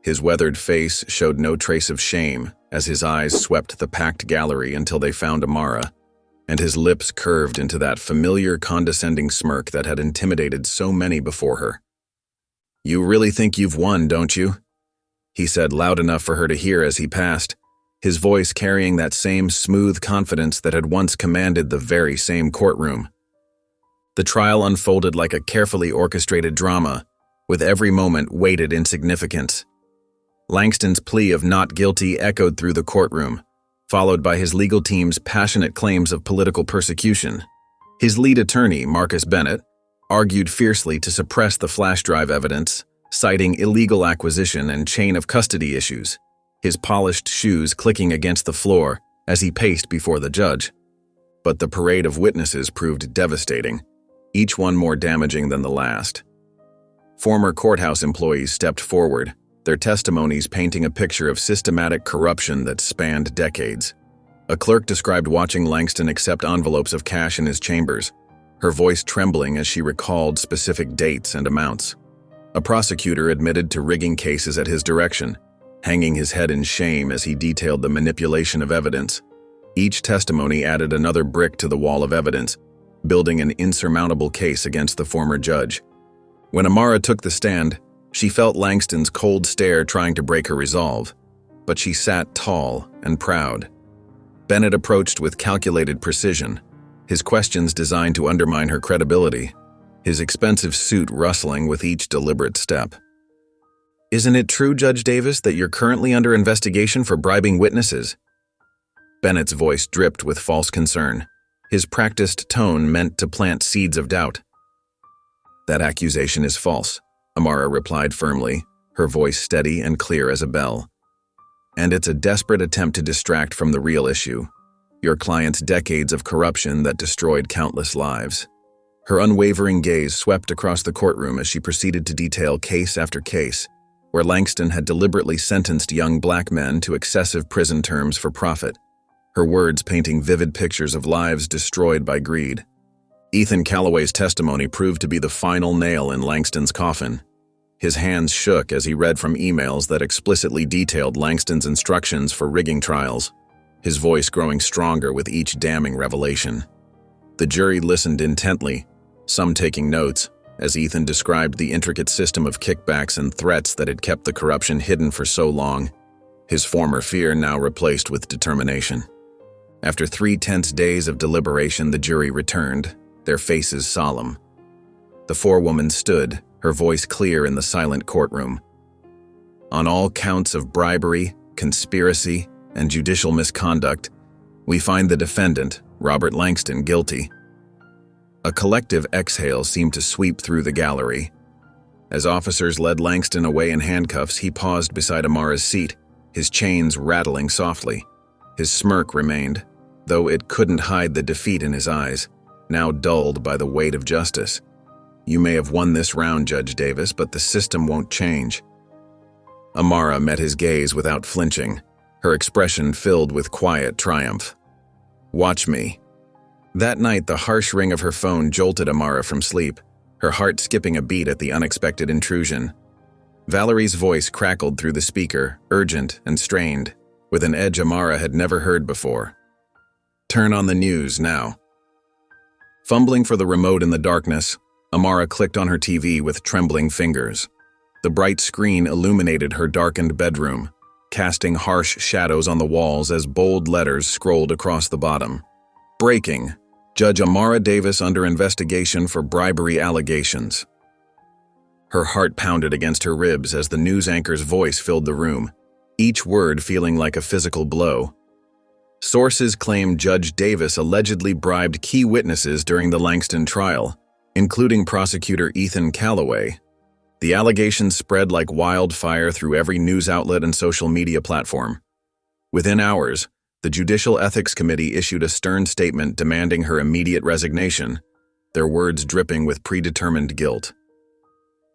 His weathered face showed no trace of shame as his eyes swept the packed gallery until they found Amara, and his lips curved into that familiar condescending smirk that had intimidated so many before her. "You really think you've won, don't you?" he said loud enough for her to hear as he passed, his voice carrying that same smooth confidence that had once commanded the very same courtroom. The trial unfolded like a carefully orchestrated drama, with every moment weighted in significance. Langston's plea of not guilty echoed through the courtroom, followed by his legal team's passionate claims of political persecution. His lead attorney, Marcus Bennett, argued fiercely to suppress the flash drive evidence, citing illegal acquisition and chain of custody issues. his polished shoes clicking against the floor as he paced before the judge. But the parade of witnesses proved devastating, each one more damaging than the last. Former courthouse employees stepped forward, their testimonies painting a picture of systematic corruption that spanned decades. A clerk described watching Langston accept envelopes of cash in his chambers, her voice trembling as she recalled specific dates and amounts. A prosecutor admitted to rigging cases at his direction, hanging his head in shame as he detailed the manipulation of evidence. Each testimony added another brick to the wall of evidence, building an insurmountable case against the former judge. When Amara took the stand, she felt Langston's cold stare trying to break her resolve, but she sat tall and proud. Bennett approached with calculated precision, his questions designed to undermine her credibility, his expensive suit rustling with each deliberate step. "Isn't it true, Judge Davis, that you're currently under investigation for bribing witnesses?" Bennett's voice dripped with false concern. His practiced tone meant to plant seeds of doubt. "That accusation is false," Amara replied firmly, her voice steady and clear as a bell. "And it's a desperate attempt to distract from the real issue, your client's decades of corruption that destroyed countless lives." Her unwavering gaze swept across the courtroom as she proceeded to detail case after case, where Langston had deliberately sentenced young black men to excessive prison terms for profit, her words painting vivid pictures of lives destroyed by greed. Ethan Calloway's testimony proved to be the final nail in Langston's coffin. His hands shook as he read from emails that explicitly detailed Langston's instructions for rigging trials, his voice growing stronger with each damning revelation. The jury listened intently, some taking notes, as Ethan described the intricate system of kickbacks and threats that had kept the corruption hidden for so long, his former fear now replaced with determination. After 3 tense days of deliberation, the jury returned, their faces solemn. The forewoman stood, her voice clear in the silent courtroom. "On all counts of bribery, conspiracy, and judicial misconduct, we find the defendant, Robert Langston, guilty." A collective exhale seemed to sweep through the gallery. As officers led Langston away in handcuffs, he paused beside Amara's seat, his chains rattling softly. His smirk remained, though it couldn't hide the defeat in his eyes, now dulled by the weight of justice. "You may have won this round, Judge Davis, but the system won't change." Amara met his gaze without flinching, her expression filled with quiet triumph. "Watch me." That night, the harsh ring of her phone jolted Amara from sleep, her heart skipping a beat at the unexpected intrusion. Valerie's voice crackled through the speaker, urgent and strained, with an edge Amara had never heard before. "Turn on the news now." Fumbling for the remote in the darkness, Amara clicked on her TV with trembling fingers. The bright screen illuminated her darkened bedroom, casting harsh shadows on the walls as bold letters scrolled across the bottom. "Breaking: Judge Amara Davis under investigation for bribery allegations." Her heart pounded against her ribs as the news anchor's voice filled the room, each word feeling like a physical blow. Sources claim Judge Davis allegedly bribed key witnesses during the Langston trial, including prosecutor Ethan Calloway. The allegations spread like wildfire through every news outlet and social media platform. Within hours, the Judicial Ethics Committee issued a stern statement demanding her immediate resignation, their words dripping with predetermined guilt.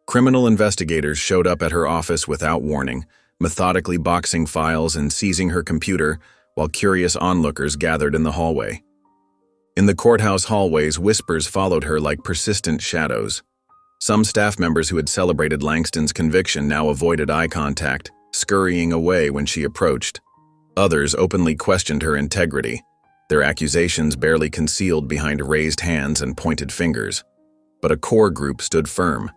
Criminal investigators showed up at her office without warning, methodically boxing files and seizing her computer, while curious onlookers gathered in the hallway. In the courthouse hallways, whispers followed her like persistent shadows. Some staff members who had celebrated Langston's conviction now avoided eye contact, scurrying away when she approached. Others openly questioned her integrity, their accusations barely concealed behind raised hands and pointed fingers. But a core group stood firm,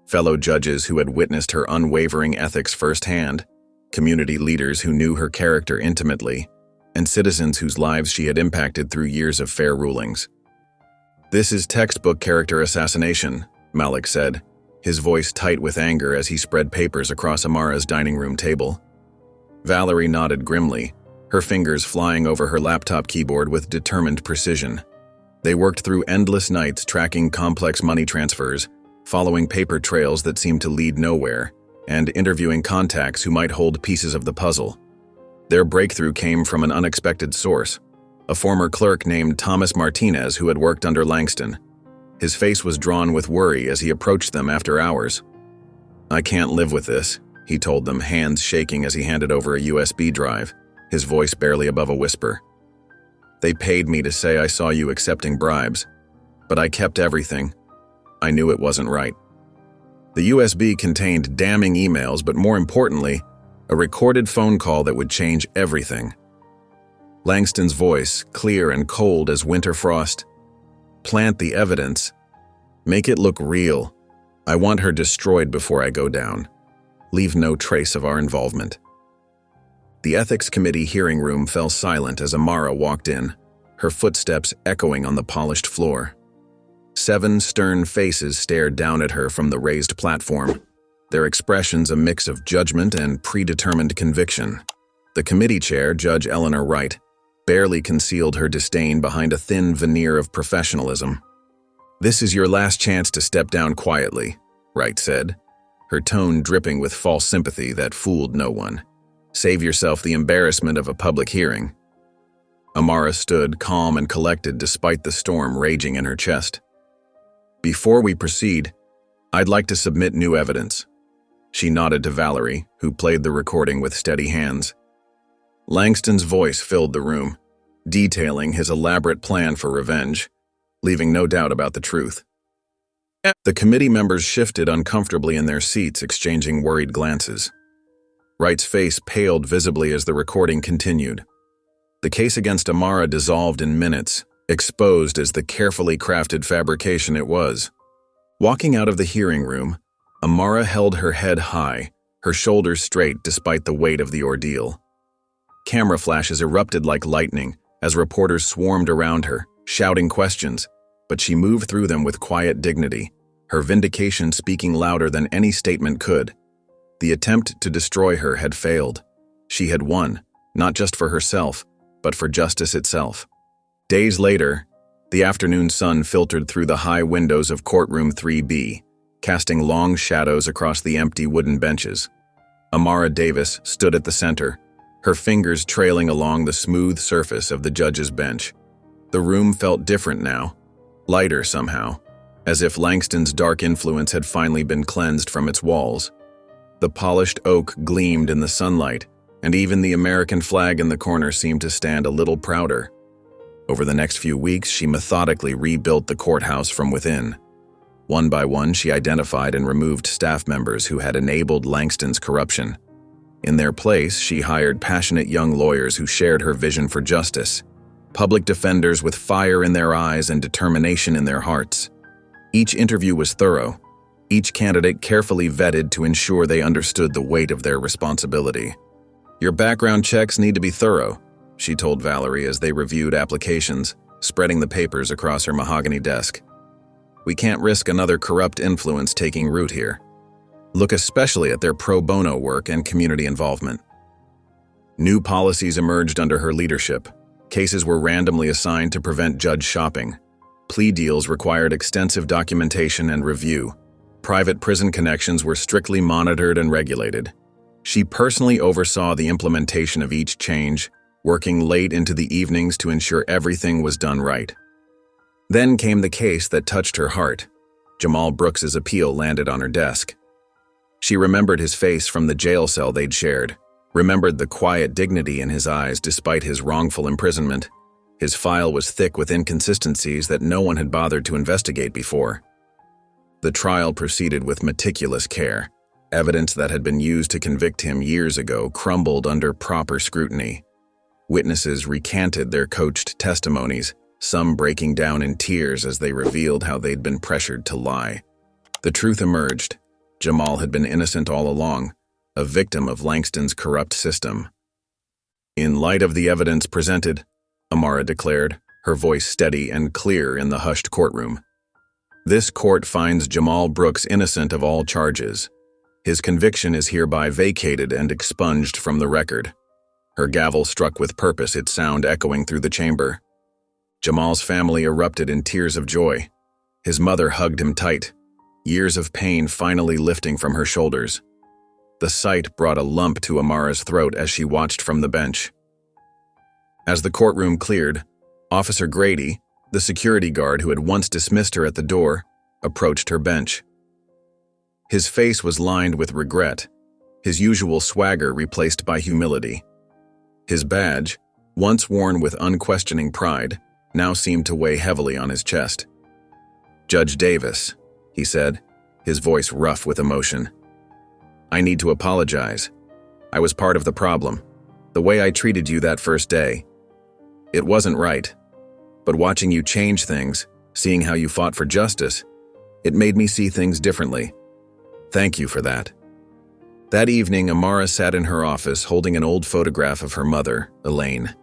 fellow judges who had witnessed her unwavering ethics firsthand, community leaders who knew her character intimately, and citizens whose lives she had impacted through years of fair rulings. "This is textbook character assassination," Malik said, his voice tight with anger as he spread papers across Amara's dining room table. Valerie nodded grimly, her fingers flying over her laptop keyboard with determined precision. They worked through endless nights tracking complex money transfers, following paper trails that seemed to lead nowhere, and interviewing contacts who might hold pieces of the puzzle. Their breakthrough came from an unexpected source, a former clerk named Thomas Martinez who had worked under Langston. His face was drawn with worry as he approached them after hours. "I can't live with this," he told them, hands shaking as he handed over a USB drive, his voice barely above a whisper. "They paid me to say I saw you accepting bribes, but I kept everything. I knew it wasn't right." The USB contained damning emails, but more importantly, a recorded phone call that would change everything. Langston's voice, clear and cold as winter frost. "Plant the evidence. Make it look real. I want her destroyed before I go down. Leave no trace of our involvement." The Ethics Committee hearing room fell silent as Amara walked in, her footsteps echoing on the polished floor. 7 stern faces stared down at her from the raised platform, their expressions a mix of judgment and predetermined conviction. The committee chair, Judge Eleanor Wright, barely concealed her disdain behind a thin veneer of professionalism. "This is your last chance to step down quietly," Wright said, her tone dripping with false sympathy that fooled no one. "Save yourself the embarrassment of a public hearing." Amara stood calm and collected despite the storm raging in her chest. "Before we proceed, I'd like to submit new evidence." She nodded to Valerie, who played the recording with steady hands. Langston's voice filled the room, detailing his elaborate plan for revenge, leaving no doubt about the truth. The committee members shifted uncomfortably in their seats, exchanging worried glances. Wright's face paled visibly as the recording continued. The case against Amara dissolved in minutes, exposed as the carefully crafted fabrication it was. Walking out of the hearing room, Amara held her head high, her shoulders straight despite the weight of the ordeal. Camera flashes erupted like lightning as reporters swarmed around her, shouting questions, but she moved through them with quiet dignity, her vindication speaking louder than any statement could. The attempt to destroy her had failed. She had won, not just for herself, but for justice itself. Days later, the afternoon sun filtered through the high windows of courtroom 3B, casting long shadows across the empty wooden benches. Amara Davis stood at the center, her fingers trailing along the smooth surface of the judge's bench. The room felt different now, lighter somehow, as if Langston's dark influence had finally been cleansed from its walls. The polished oak gleamed in the sunlight, and even the American flag in the corner seemed to stand a little prouder. Over the next few weeks, she methodically rebuilt the courthouse from within. One by one, she identified and removed staff members who had enabled Langston's corruption. In their place, she hired passionate young lawyers who shared her vision for justice, public defenders with fire in their eyes and determination in their hearts. Each interview was thorough, each candidate carefully vetted to ensure they understood the weight of their responsibility. "Your background checks need to be thorough," she told Valerie as they reviewed applications, spreading the papers across her mahogany desk. "We can't risk another corrupt influence taking root here. Look especially at their pro bono work and community involvement." New policies emerged under her leadership. Cases were randomly assigned to prevent judge shopping. Plea deals required extensive documentation and review. Private prison connections were strictly monitored and regulated. She personally oversaw the implementation of each change, working late into the evenings to ensure everything was done right. Then came the case that touched her heart. Jamal Brooks's appeal landed on her desk. She remembered his face from the jail cell they'd shared, remembered the quiet dignity in his eyes despite his wrongful imprisonment. His file was thick with inconsistencies that no one had bothered to investigate before. The trial proceeded with meticulous care. Evidence that had been used to convict him years ago crumbled under proper scrutiny. Witnesses recanted their coached testimonies, some breaking down in tears as they revealed how they'd been pressured to lie. The truth emerged. Jamal had been innocent all along, a victim of Langston's corrupt system. "In light of the evidence presented," Amara declared, her voice steady and clear in the hushed courtroom, "this court finds Jamal Brooks innocent of all charges. His conviction is hereby vacated and expunged from the record." Her gavel struck with purpose, its sound echoing through the chamber. Jamal's family erupted in tears of joy. His mother hugged him tight, years of pain finally lifting from her shoulders. The sight brought a lump to Amara's throat as she watched from the bench. As the courtroom cleared, Officer Grady, the security guard who had once dismissed her at the door, approached her bench. His face was lined with regret, his usual swagger replaced by humility. His badge, once worn with unquestioning pride, now seemed to weigh heavily on his chest. "Judge Davis," he said, his voice rough with emotion. "I need to apologize. I was part of the problem. The way I treated you that first day. It wasn't right. But watching you change things, seeing how you fought for justice, it made me see things differently. Thank you for that." That evening, Amara sat in her office holding an old photograph of her mother, Elaine.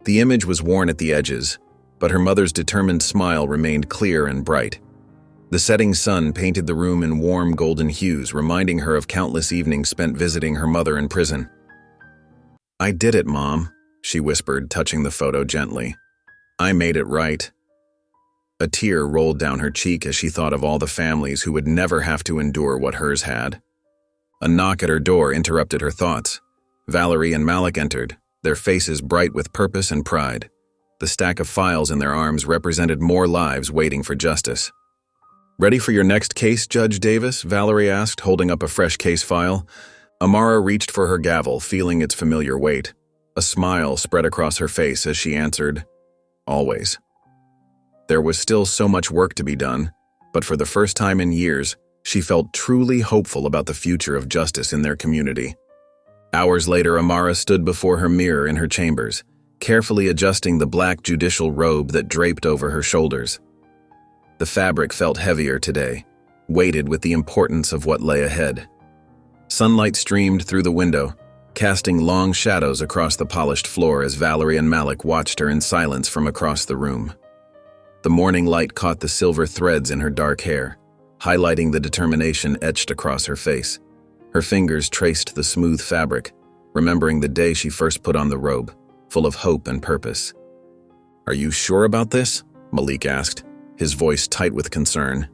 The image was worn at the edges, but her mother's determined smile remained clear and bright. The setting sun painted the room in warm golden hues, reminding her of countless evenings spent visiting her mother in prison. "I did it, Mom," she whispered, touching the photo gently. "I made it right." A tear rolled down her cheek as she thought of all the families who would never have to endure what hers had. A knock at her door interrupted her thoughts. Valerie and Malik entered, their faces bright with purpose and pride. The stack of files in their arms represented more lives waiting for justice. "Ready for your next case, Judge Davis?" Valerie asked, holding up a fresh case file. Amara reached for her gavel, feeling its familiar weight. A smile spread across her face as she answered, "Always." There was still so much work to be done, but for the first time in years, she felt truly hopeful about the future of justice in their community. Hours later, Amara stood before her mirror in her chambers, carefully adjusting the black judicial robe that draped over her shoulders. The fabric felt heavier today, weighted with the importance of what lay ahead. Sunlight streamed through the window, casting long shadows across the polished floor as Valerie and Malik watched her in silence from across the room. The morning light caught the silver threads in her dark hair, highlighting the determination etched across her face. Her fingers traced the smooth fabric, remembering the day she first put on the robe, full of hope and purpose. "Are you sure about this?" Malik asked, his voice tight with concern.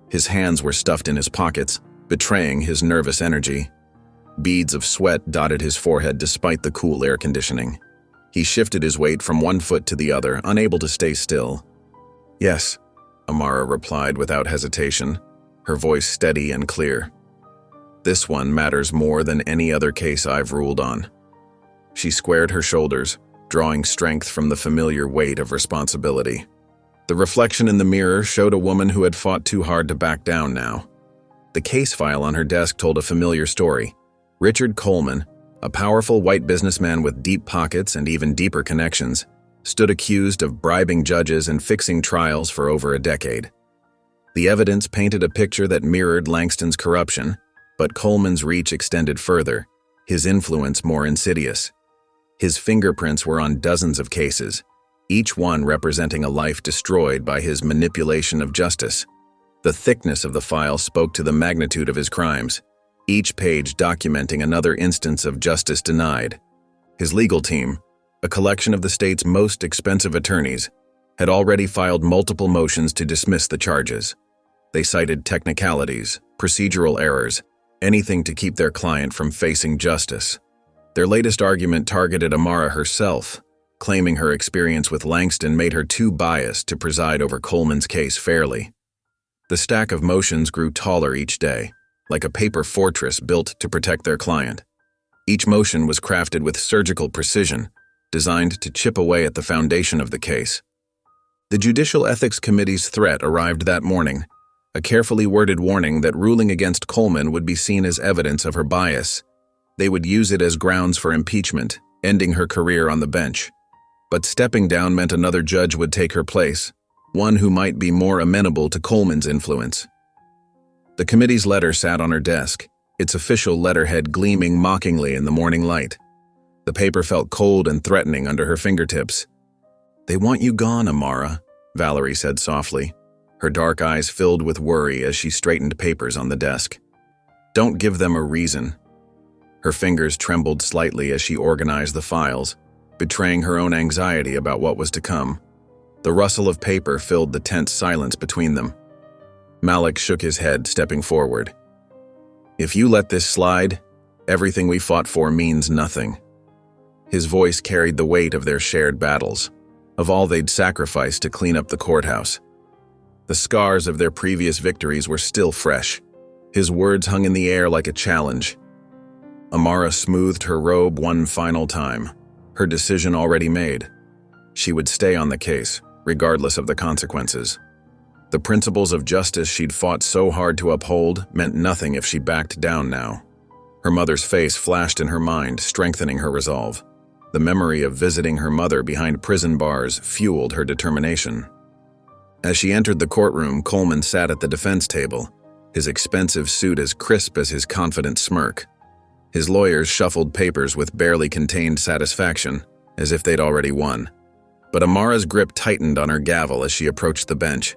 His hands were stuffed in his pockets, betraying his nervous energy. Beads of sweat dotted his forehead despite the cool air conditioning. He shifted his weight from one foot to the other, unable to stay still. "Yes," Amara replied without hesitation, her voice steady and clear. "This one matters more than any other case I've ruled on." She squared her shoulders, drawing strength from the familiar weight of responsibility. The reflection in the mirror showed a woman who had fought too hard to back down now. The case file on her desk told a familiar story. Richard Coleman, a powerful white businessman with deep pockets and even deeper connections, stood accused of bribing judges and fixing trials for over a decade. The evidence painted a picture that mirrored Langston's corruption, but Coleman's reach extended further, his influence more insidious. His fingerprints were on dozens of cases, each one representing a life destroyed by his manipulation of justice. The thickness of the file spoke to the magnitude of his crimes, each page documenting another instance of justice denied. His legal team, a collection of the state's most expensive attorneys, had already filed multiple motions to dismiss the charges. They cited technicalities, procedural errors, anything to keep their client from facing justice. Their latest argument targeted Amara herself, claiming her experience with Langston made her too biased to preside over Coleman's case fairly. The stack of motions grew taller each day, like a paper fortress built to protect their client. Each motion was crafted with surgical precision, designed to chip away at the foundation of the case. The Judicial Ethics Committee's threat arrived that morning, a carefully worded warning that ruling against Coleman would be seen as evidence of her bias. They would use it as grounds for impeachment, ending her career on the bench. But stepping down meant another judge would take her place, one who might be more amenable to Coleman's influence. The committee's letter sat on her desk, its official letterhead gleaming mockingly in the morning light. The paper felt cold and threatening under her fingertips. "They want you gone, Amara," Valerie said softly, her dark eyes filled with worry as she straightened papers on the desk. "Don't give them a reason." Her fingers trembled slightly as she organized the files, betraying her own anxiety about what was to come. The rustle of paper filled the tense silence between them. Malik shook his head, stepping forward. "If you let this slide, Everything we fought for means nothing." His voice carried the weight of their shared battles, of all they'd sacrificed to clean up the courthouse. The scars of their previous victories were still fresh. His words hung in the air like a challenge. Amara smoothed her robe one final time, her decision already made. She would stay on the case, regardless of the consequences. The principles of justice she'd fought so hard to uphold meant nothing if she backed down now. Her mother's face flashed in her mind, strengthening her resolve. The memory of visiting her mother behind prison bars fueled her determination. As she entered the courtroom, Coleman sat at the defense table, his expensive suit as crisp as his confident smirk. His lawyers shuffled papers with barely contained satisfaction, as if they'd already won. But Amara's grip tightened on her gavel as she approached the bench.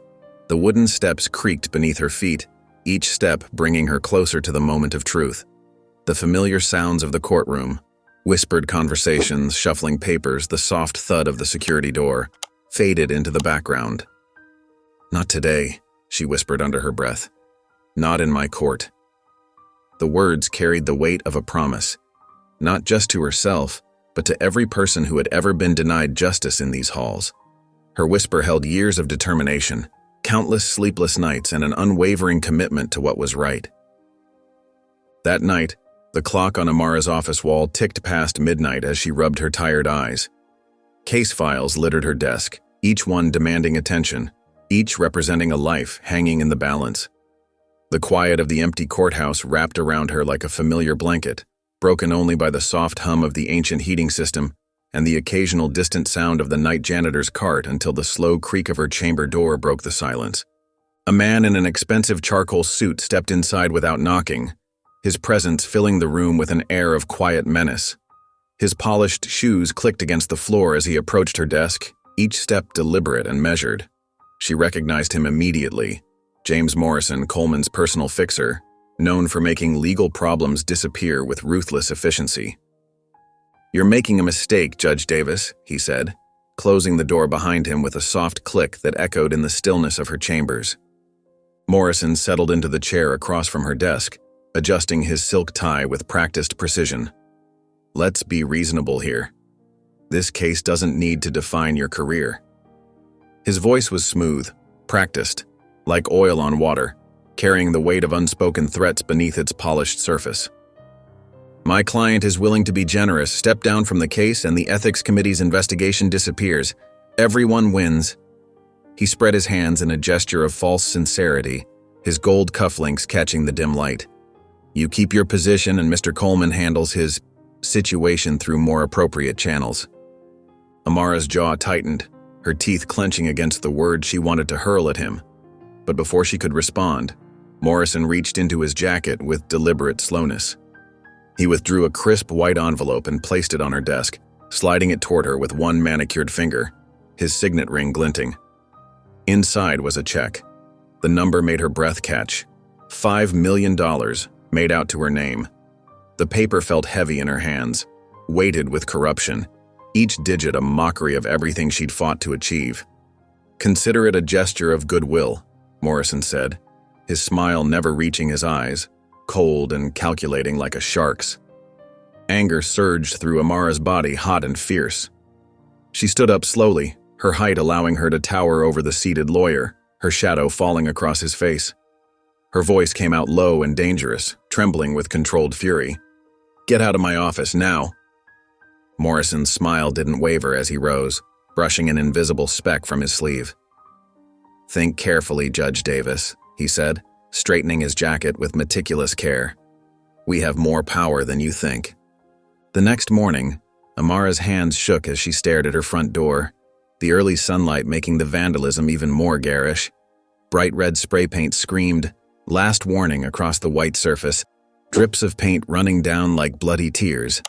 The wooden steps creaked beneath her feet, each step bringing her closer to the moment of truth. The familiar sounds of the courtroom, whispered conversations, shuffling papers, the soft thud of the security door, faded into the background. "Not today," she whispered under her breath. "Not in my court." The words carried the weight of a promise, not just to herself, but to every person who had ever been denied justice in these halls. Her whisper held years of determination, countless sleepless nights, and an unwavering commitment to what was right. That night, the clock on Amara's office wall ticked past midnight as she rubbed her tired eyes. Case files littered her desk, each one demanding attention, each representing a life hanging in the balance. The quiet of the empty courthouse wrapped around her like a familiar blanket, broken only by the soft hum of the ancient heating system and the occasional distant sound of the night janitor's cart until the slow creak of her chamber door broke the silence. A man in an expensive charcoal suit stepped inside without knocking, his presence filling the room with an air of quiet menace. His polished shoes clicked against the floor as he approached her desk, each step deliberate and measured. She recognized him immediately. James Morrison, Coleman's personal fixer, known for making legal problems disappear with ruthless efficiency. "You're making a mistake, Judge Davis," he said, closing the door behind him with a soft click that echoed in the stillness of her chambers. Morrison settled into the chair across from her desk, adjusting his silk tie with practiced precision. "Let's be reasonable here. This case doesn't need to define your career." His voice was smooth, practiced, like oil on water, carrying the weight of unspoken threats beneath its polished surface. "My client is willing to be generous, step down from the case, and the Ethics Committee's investigation disappears. Everyone wins." He spread his hands in a gesture of false sincerity, his gold cufflinks catching the dim light. "You keep your position and Mr. Coleman handles his situation through more appropriate channels." Amara's jaw tightened, her teeth clenching against the words she wanted to hurl at him. But before she could respond, Morrison reached into his jacket with deliberate slowness. He withdrew a crisp white envelope and placed it on her desk, sliding it toward her with one manicured finger, his signet ring glinting. Inside was a check. The number made her breath catch. $5 million made out to her name. The paper felt heavy in her hands, weighted with corruption, each digit a mockery of everything she'd fought to achieve. "Consider it a gesture of goodwill," Morrison said, his smile never reaching his eyes, cold and calculating like a shark's. Anger surged through Amara's body, hot and fierce. She stood up slowly, her height allowing her to tower over the seated lawyer, her shadow falling across his face. Her voice came out low and dangerous, trembling with controlled fury. "Get out of my office, now." Morrison's smile didn't waver as he rose, brushing an invisible speck from his sleeve. "Think carefully, Judge Davis," he said, straightening his jacket with meticulous care. "We have more power than you think." The next morning, Amara's hands shook as she stared at her front door, the early sunlight making the vandalism even more garish. Bright red spray paint screamed, "Last warning," across the white surface, drips of paint running down like bloody tears.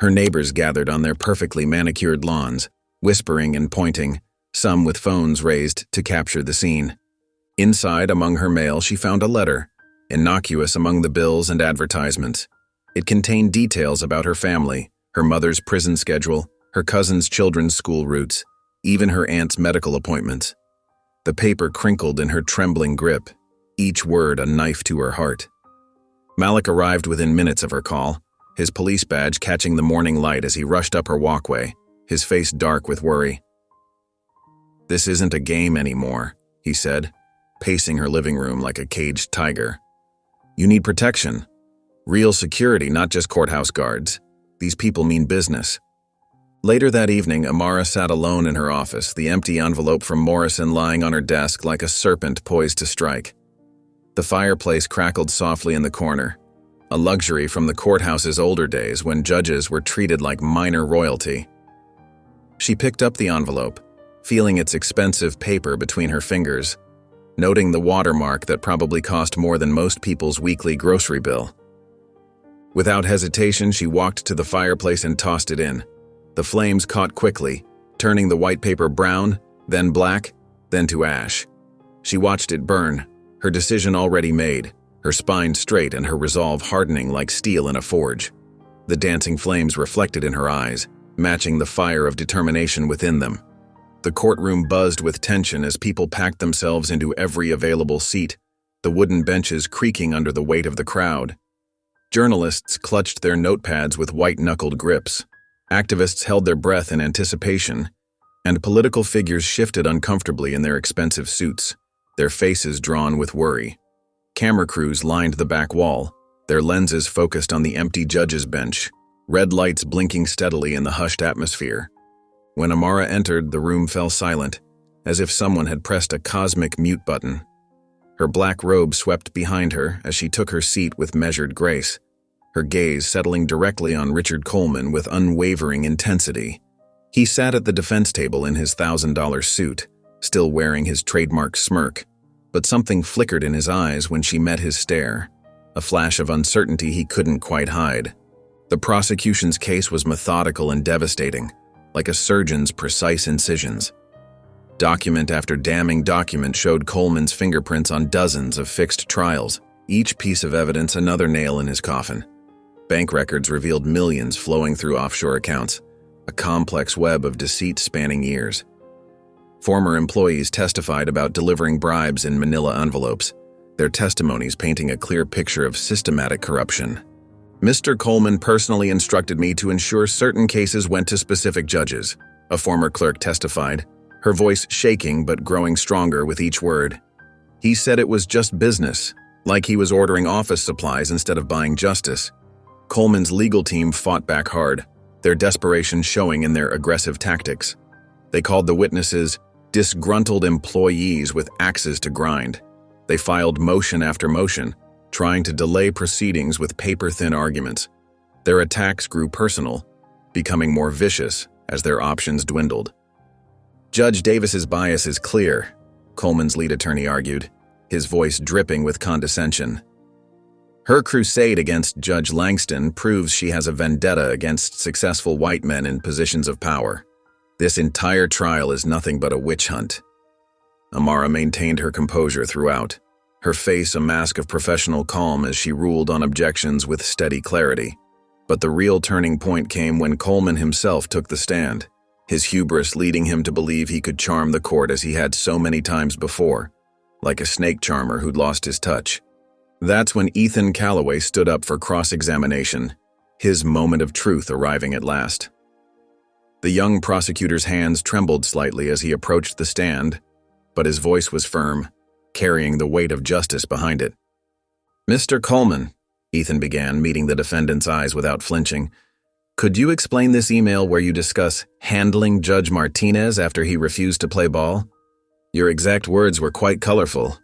Her neighbors gathered on their perfectly manicured lawns, whispering and pointing, some with phones raised to capture the scene. Inside, among her mail, she found a letter, innocuous among the bills and advertisements. It contained details about her family, her mother's prison schedule, her cousin's children's school routes, even her aunt's medical appointments. The paper crinkled in her trembling grip, each word a knife to her heart. Malik arrived within minutes of her call, his police badge catching the morning light as he rushed up her walkway, his face dark with worry. "This isn't a game anymore," he said, pacing her living room like a caged tiger. "You need protection. Real security, not just courthouse guards. These people mean business." Later that evening, Amara sat alone in her office, the empty envelope from Morrison lying on her desk like a serpent poised to strike. The fireplace crackled softly in the corner, a luxury from the courthouse's older days when judges were treated like minor royalty. She picked up the envelope, feeling its expensive paper between her fingers, noting the watermark that probably cost more than most people's weekly grocery bill. Without hesitation, she walked to the fireplace and tossed it in. The flames caught quickly, turning the white paper brown, then black, then to ash. She watched it burn, her decision already made, her spine straight and her resolve hardening like steel in a forge. The dancing flames reflected in her eyes, matching the fire of determination within them. The courtroom buzzed with tension as people packed themselves into every available seat, the wooden benches creaking under the weight of the crowd. Journalists clutched their notepads with white-knuckled grips. Activists held their breath in anticipation, and political figures shifted uncomfortably in their expensive suits, their faces drawn with worry. Camera crews lined the back wall, their lenses focused on the empty judge's bench, red lights blinking steadily in the hushed atmosphere. When Amara entered, the room fell silent, as if someone had pressed a cosmic mute button. Her black robe swept behind her as she took her seat with measured grace, her gaze settling directly on Richard Coleman with unwavering intensity. He sat at the defense table in his $1,000 suit, still wearing his trademark smirk, but something flickered in his eyes when she met his stare, a flash of uncertainty he couldn't quite hide. The prosecution's case was methodical and devastating, like a surgeon's precise incisions. Document after damning document showed Coleman's fingerprints on dozens of fixed trials, each piece of evidence another nail in his coffin. Bank records revealed millions flowing through offshore accounts, a complex web of deceit spanning years. Former employees testified about delivering bribes in manila envelopes, their testimonies painting a clear picture of systematic corruption. "Mr. Coleman personally instructed me to ensure certain cases went to specific judges," a former clerk testified, her voice shaking but growing stronger with each word. "He said it was just business, like he was ordering office supplies instead of buying justice." Coleman's legal team fought back hard, their desperation showing in their aggressive tactics. They called the witnesses disgruntled employees with axes to grind. They filed motion after motion, trying to delay proceedings with paper-thin arguments. Their attacks grew personal, becoming more vicious as their options dwindled. "Judge Davis's bias is clear," Coleman's lead attorney argued, his voice dripping with condescension. "Her crusade against Judge Langston proves she has a vendetta against successful white men in positions of power. This entire trial is nothing but a witch hunt." Amara maintained her composure throughout, her face a mask of professional calm as she ruled on objections with steady clarity. But the real turning point came when Coleman himself took the stand, his hubris leading him to believe he could charm the court as he had so many times before, like a snake charmer who'd lost his touch. That's when Ethan Calloway stood up for cross-examination, his moment of truth arriving at last. The young prosecutor's hands trembled slightly as he approached the stand, but his voice was firm, carrying the weight of justice behind it. "Mr. Coleman," Ethan began, meeting the defendant's eyes without flinching, "could you explain this email where you discuss handling Judge Martinez after he refused to play ball? Your exact words were quite colorful."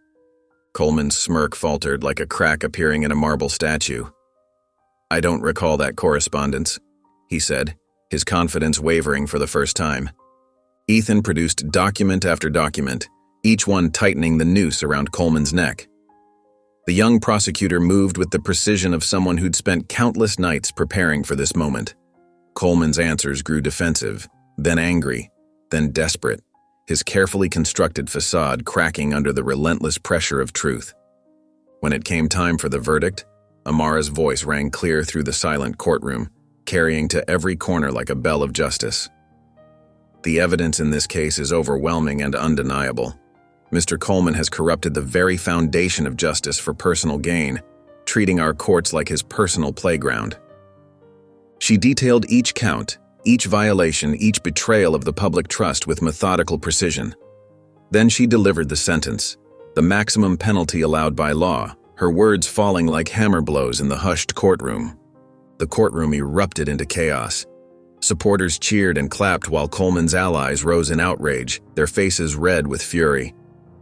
Coleman's smirk faltered like a crack appearing in a marble statue. "I don't recall that correspondence," he said, his confidence wavering for the first time. Ethan produced document after document, each one tightening the noose around Coleman's neck. The young prosecutor moved with the precision of someone who'd spent countless nights preparing for this moment. Coleman's answers grew defensive, then angry, then desperate, his carefully constructed facade cracking under the relentless pressure of truth. When it came time for the verdict, Amara's voice rang clear through the silent courtroom, carrying to every corner like a bell of justice. "The evidence in this case is overwhelming and undeniable. Mr. Coleman has corrupted the very foundation of justice for personal gain, treating our courts like his personal playground." She detailed each count, each violation, each betrayal of the public trust with methodical precision. Then she delivered the sentence, the maximum penalty allowed by law, her words falling like hammer blows in the hushed courtroom. The courtroom erupted into chaos. Supporters cheered and clapped while Coleman's allies rose in outrage, their faces red with fury.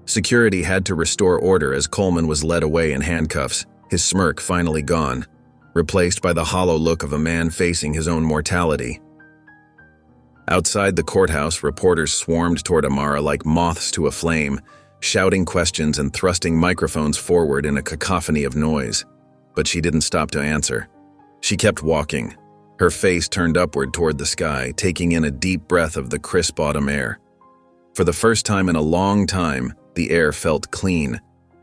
Security had to restore order as Coleman was led away in handcuffs, his smirk finally gone, replaced by the hollow look of a man facing his own mortality. Outside the courthouse, reporters swarmed toward Amara like moths to a flame, shouting questions and thrusting microphones forward in a cacophony of noise. But she didn't stop to answer. She kept walking, her face turned upward toward the sky, taking in a deep breath of the crisp autumn air. For the first time in a long time, the air felt clean,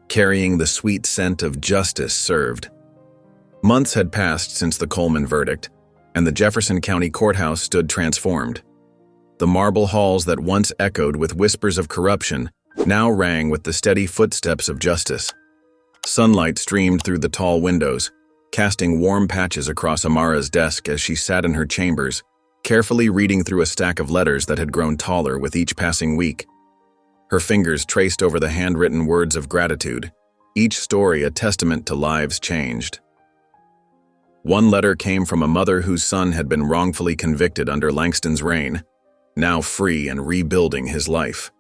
carrying the sweet scent of justice served. Months had passed since the Coleman verdict, and the Jefferson County Courthouse stood transformed. The marble halls that once echoed with whispers of corruption now rang with the steady footsteps of justice. Sunlight streamed through the tall windows, casting warm patches across Amara's desk as she sat in her chambers, carefully reading through a stack of letters that had grown taller with each passing week. Her fingers traced over the handwritten words of gratitude, each story a testament to lives changed. One letter came from a mother whose son had been wrongfully convicted under Langston's reign, now free and rebuilding his life.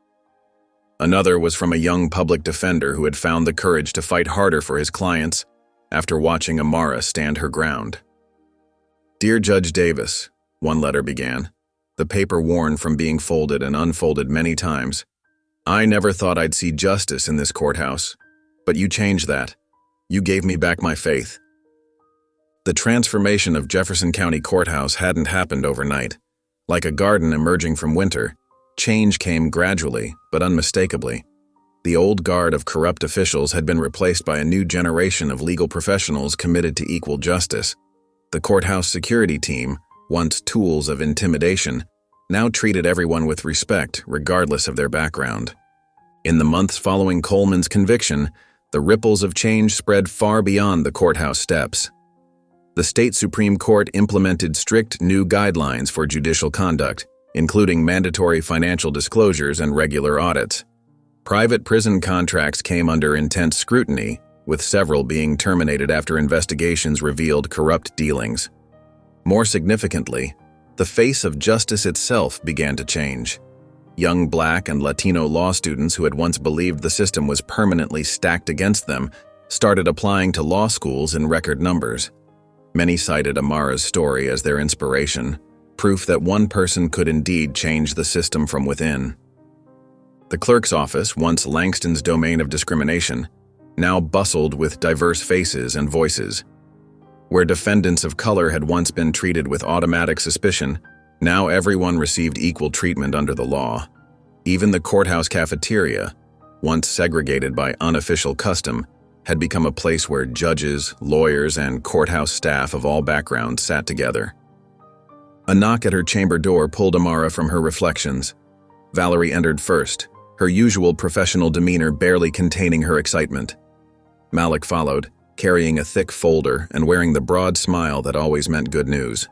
Another was from a young public defender who had found the courage to fight harder for his clients after watching Amara stand her ground. "Dear Judge Davis," one letter began, the paper worn from being folded and unfolded many times. "I never thought I'd see justice in this courthouse, but you changed that. You gave me back my faith." The transformation of Jefferson County Courthouse hadn't happened overnight. Like a garden emerging from winter, change came gradually but unmistakably. The old guard of corrupt officials had been replaced by a new generation of legal professionals committed to equal justice. The courthouse security team, once tools of intimidation, now treated everyone with respect regardless of their background. In the months following Coleman's conviction, the ripples of change spread far beyond the courthouse steps. The state Supreme Court implemented strict new guidelines for judicial conduct, including mandatory financial disclosures and regular audits. Private prison contracts came under intense scrutiny, with several being terminated after investigations revealed corrupt dealings. More significantly, the face of justice itself began to change. Young Black and Latino law students who had once believed the system was permanently stacked against them started applying to law schools in record numbers. Many cited Amara's story as their inspiration, proof that one person could indeed change the system from within. The clerk's office, once Langston's domain of discrimination, now bustled with diverse faces and voices. Where defendants of color had once been treated with automatic suspicion, now everyone received equal treatment under the law. Even the courthouse cafeteria, once segregated by unofficial custom, had become a place where judges, lawyers, and courthouse staff of all backgrounds sat together. A knock at her chamber door pulled Amara from her reflections. Valerie entered first, her usual professional demeanor barely containing her excitement. Malik followed, carrying a thick folder and wearing the broad smile that always meant good news.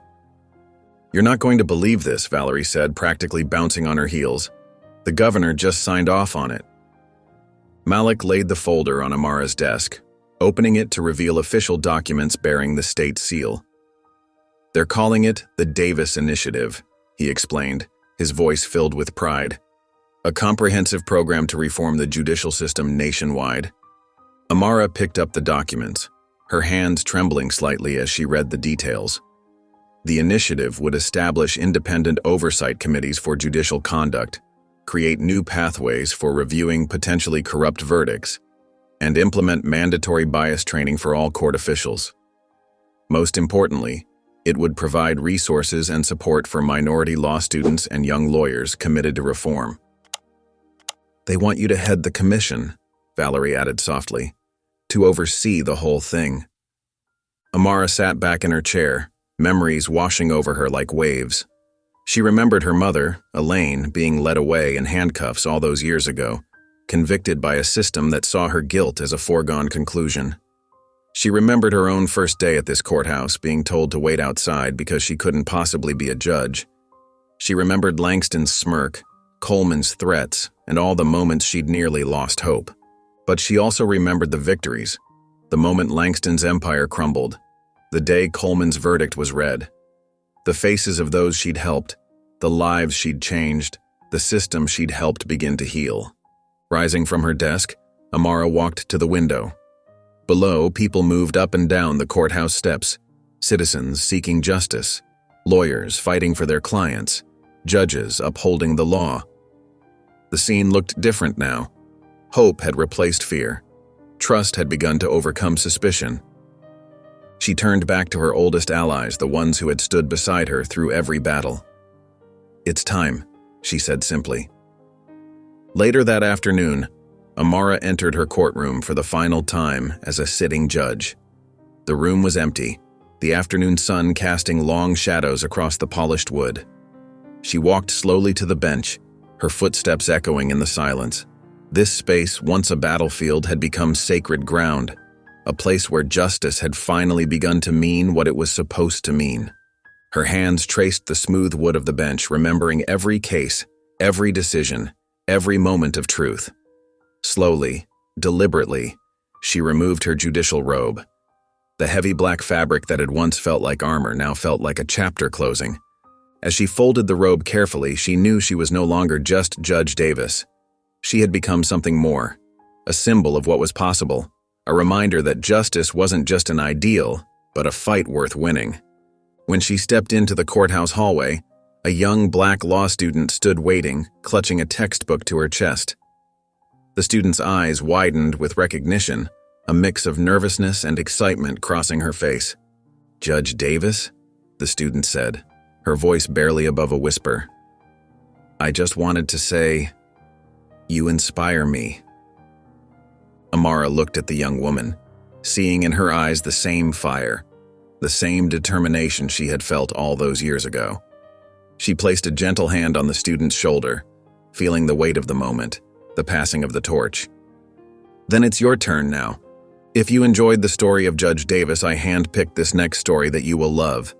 "You're not going to believe this," Valerie said, practically bouncing on her heels. "The governor just signed off on it." Malik laid the folder on Amara's desk, opening it to reveal official documents bearing the state seal. "They're calling it the Davis Initiative," he explained, his voice filled with pride. "A comprehensive program to reform the judicial system nationwide." Amara picked up the documents, her hands trembling slightly as she read the details. The initiative would establish independent oversight committees for judicial conduct, create new pathways for reviewing potentially corrupt verdicts, and implement mandatory bias training for all court officials. Most importantly, it would provide resources and support for minority law students and young lawyers committed to reform. "They want you to head the commission," Valerie added softly, "to oversee the whole thing." Amara sat back in her chair, memories washing over her like waves. She remembered her mother, Elaine, being led away in handcuffs all those years ago, convicted by a system that saw her guilt as a foregone conclusion. She remembered her own first day at this courthouse, being told to wait outside because she couldn't possibly be a judge. She remembered Langston's smirk, Coleman's threats, and all the moments she'd nearly lost hope. But she also remembered the victories, the moment Langston's empire crumbled, the day Coleman's verdict was read, the faces of those she'd helped, the lives she'd changed, the system she'd helped begin to heal. Rising from her desk, Amara walked to the window. Below, people moved up and down the courthouse steps, citizens seeking justice, lawyers fighting for their clients, judges upholding the law. The scene looked different now. Hope had replaced fear. Trust had begun to overcome suspicion. She turned back to her oldest allies, the ones who had stood beside her through every battle. "It's time," she said simply. Later that afternoon, Amara entered her courtroom for the final time as a sitting judge. The room was empty, the afternoon sun casting long shadows across the polished wood. She walked slowly to the bench, her footsteps echoing in the silence. This space, once a battlefield, had become sacred ground, a place where justice had finally begun to mean what it was supposed to mean. Her hands traced the smooth wood of the bench, remembering every case, every decision, every moment of truth. Slowly, deliberately, she removed her judicial robe. The heavy black fabric that had once felt like armor now felt like a chapter closing. As she folded the robe carefully, she knew she was no longer just Judge Davis. She had become something more, a symbol of what was possible, a reminder that justice wasn't just an ideal, but a fight worth winning. When she stepped into the courthouse hallway, a young black law student stood waiting, clutching a textbook to her chest. The student's eyes widened with recognition, a mix of nervousness and excitement crossing her face. "Judge Davis?" the student said, her voice barely above a whisper. "I just wanted to say, you inspire me." Amara looked at the young woman, seeing in her eyes the same fire, the same determination she had felt all those years ago. She placed a gentle hand on the student's shoulder, feeling the weight of the moment, the passing of the torch. "Then it's your turn now. If you enjoyed the story of Judge Davis, I handpicked this next story that you will love.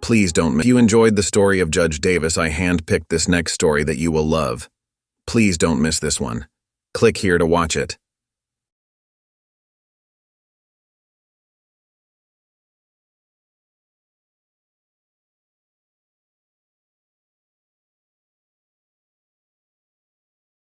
Please don't miss. If you enjoyed the story of Judge Davis, I handpicked this next story that you will love. Please don't miss this one. Click here to watch it."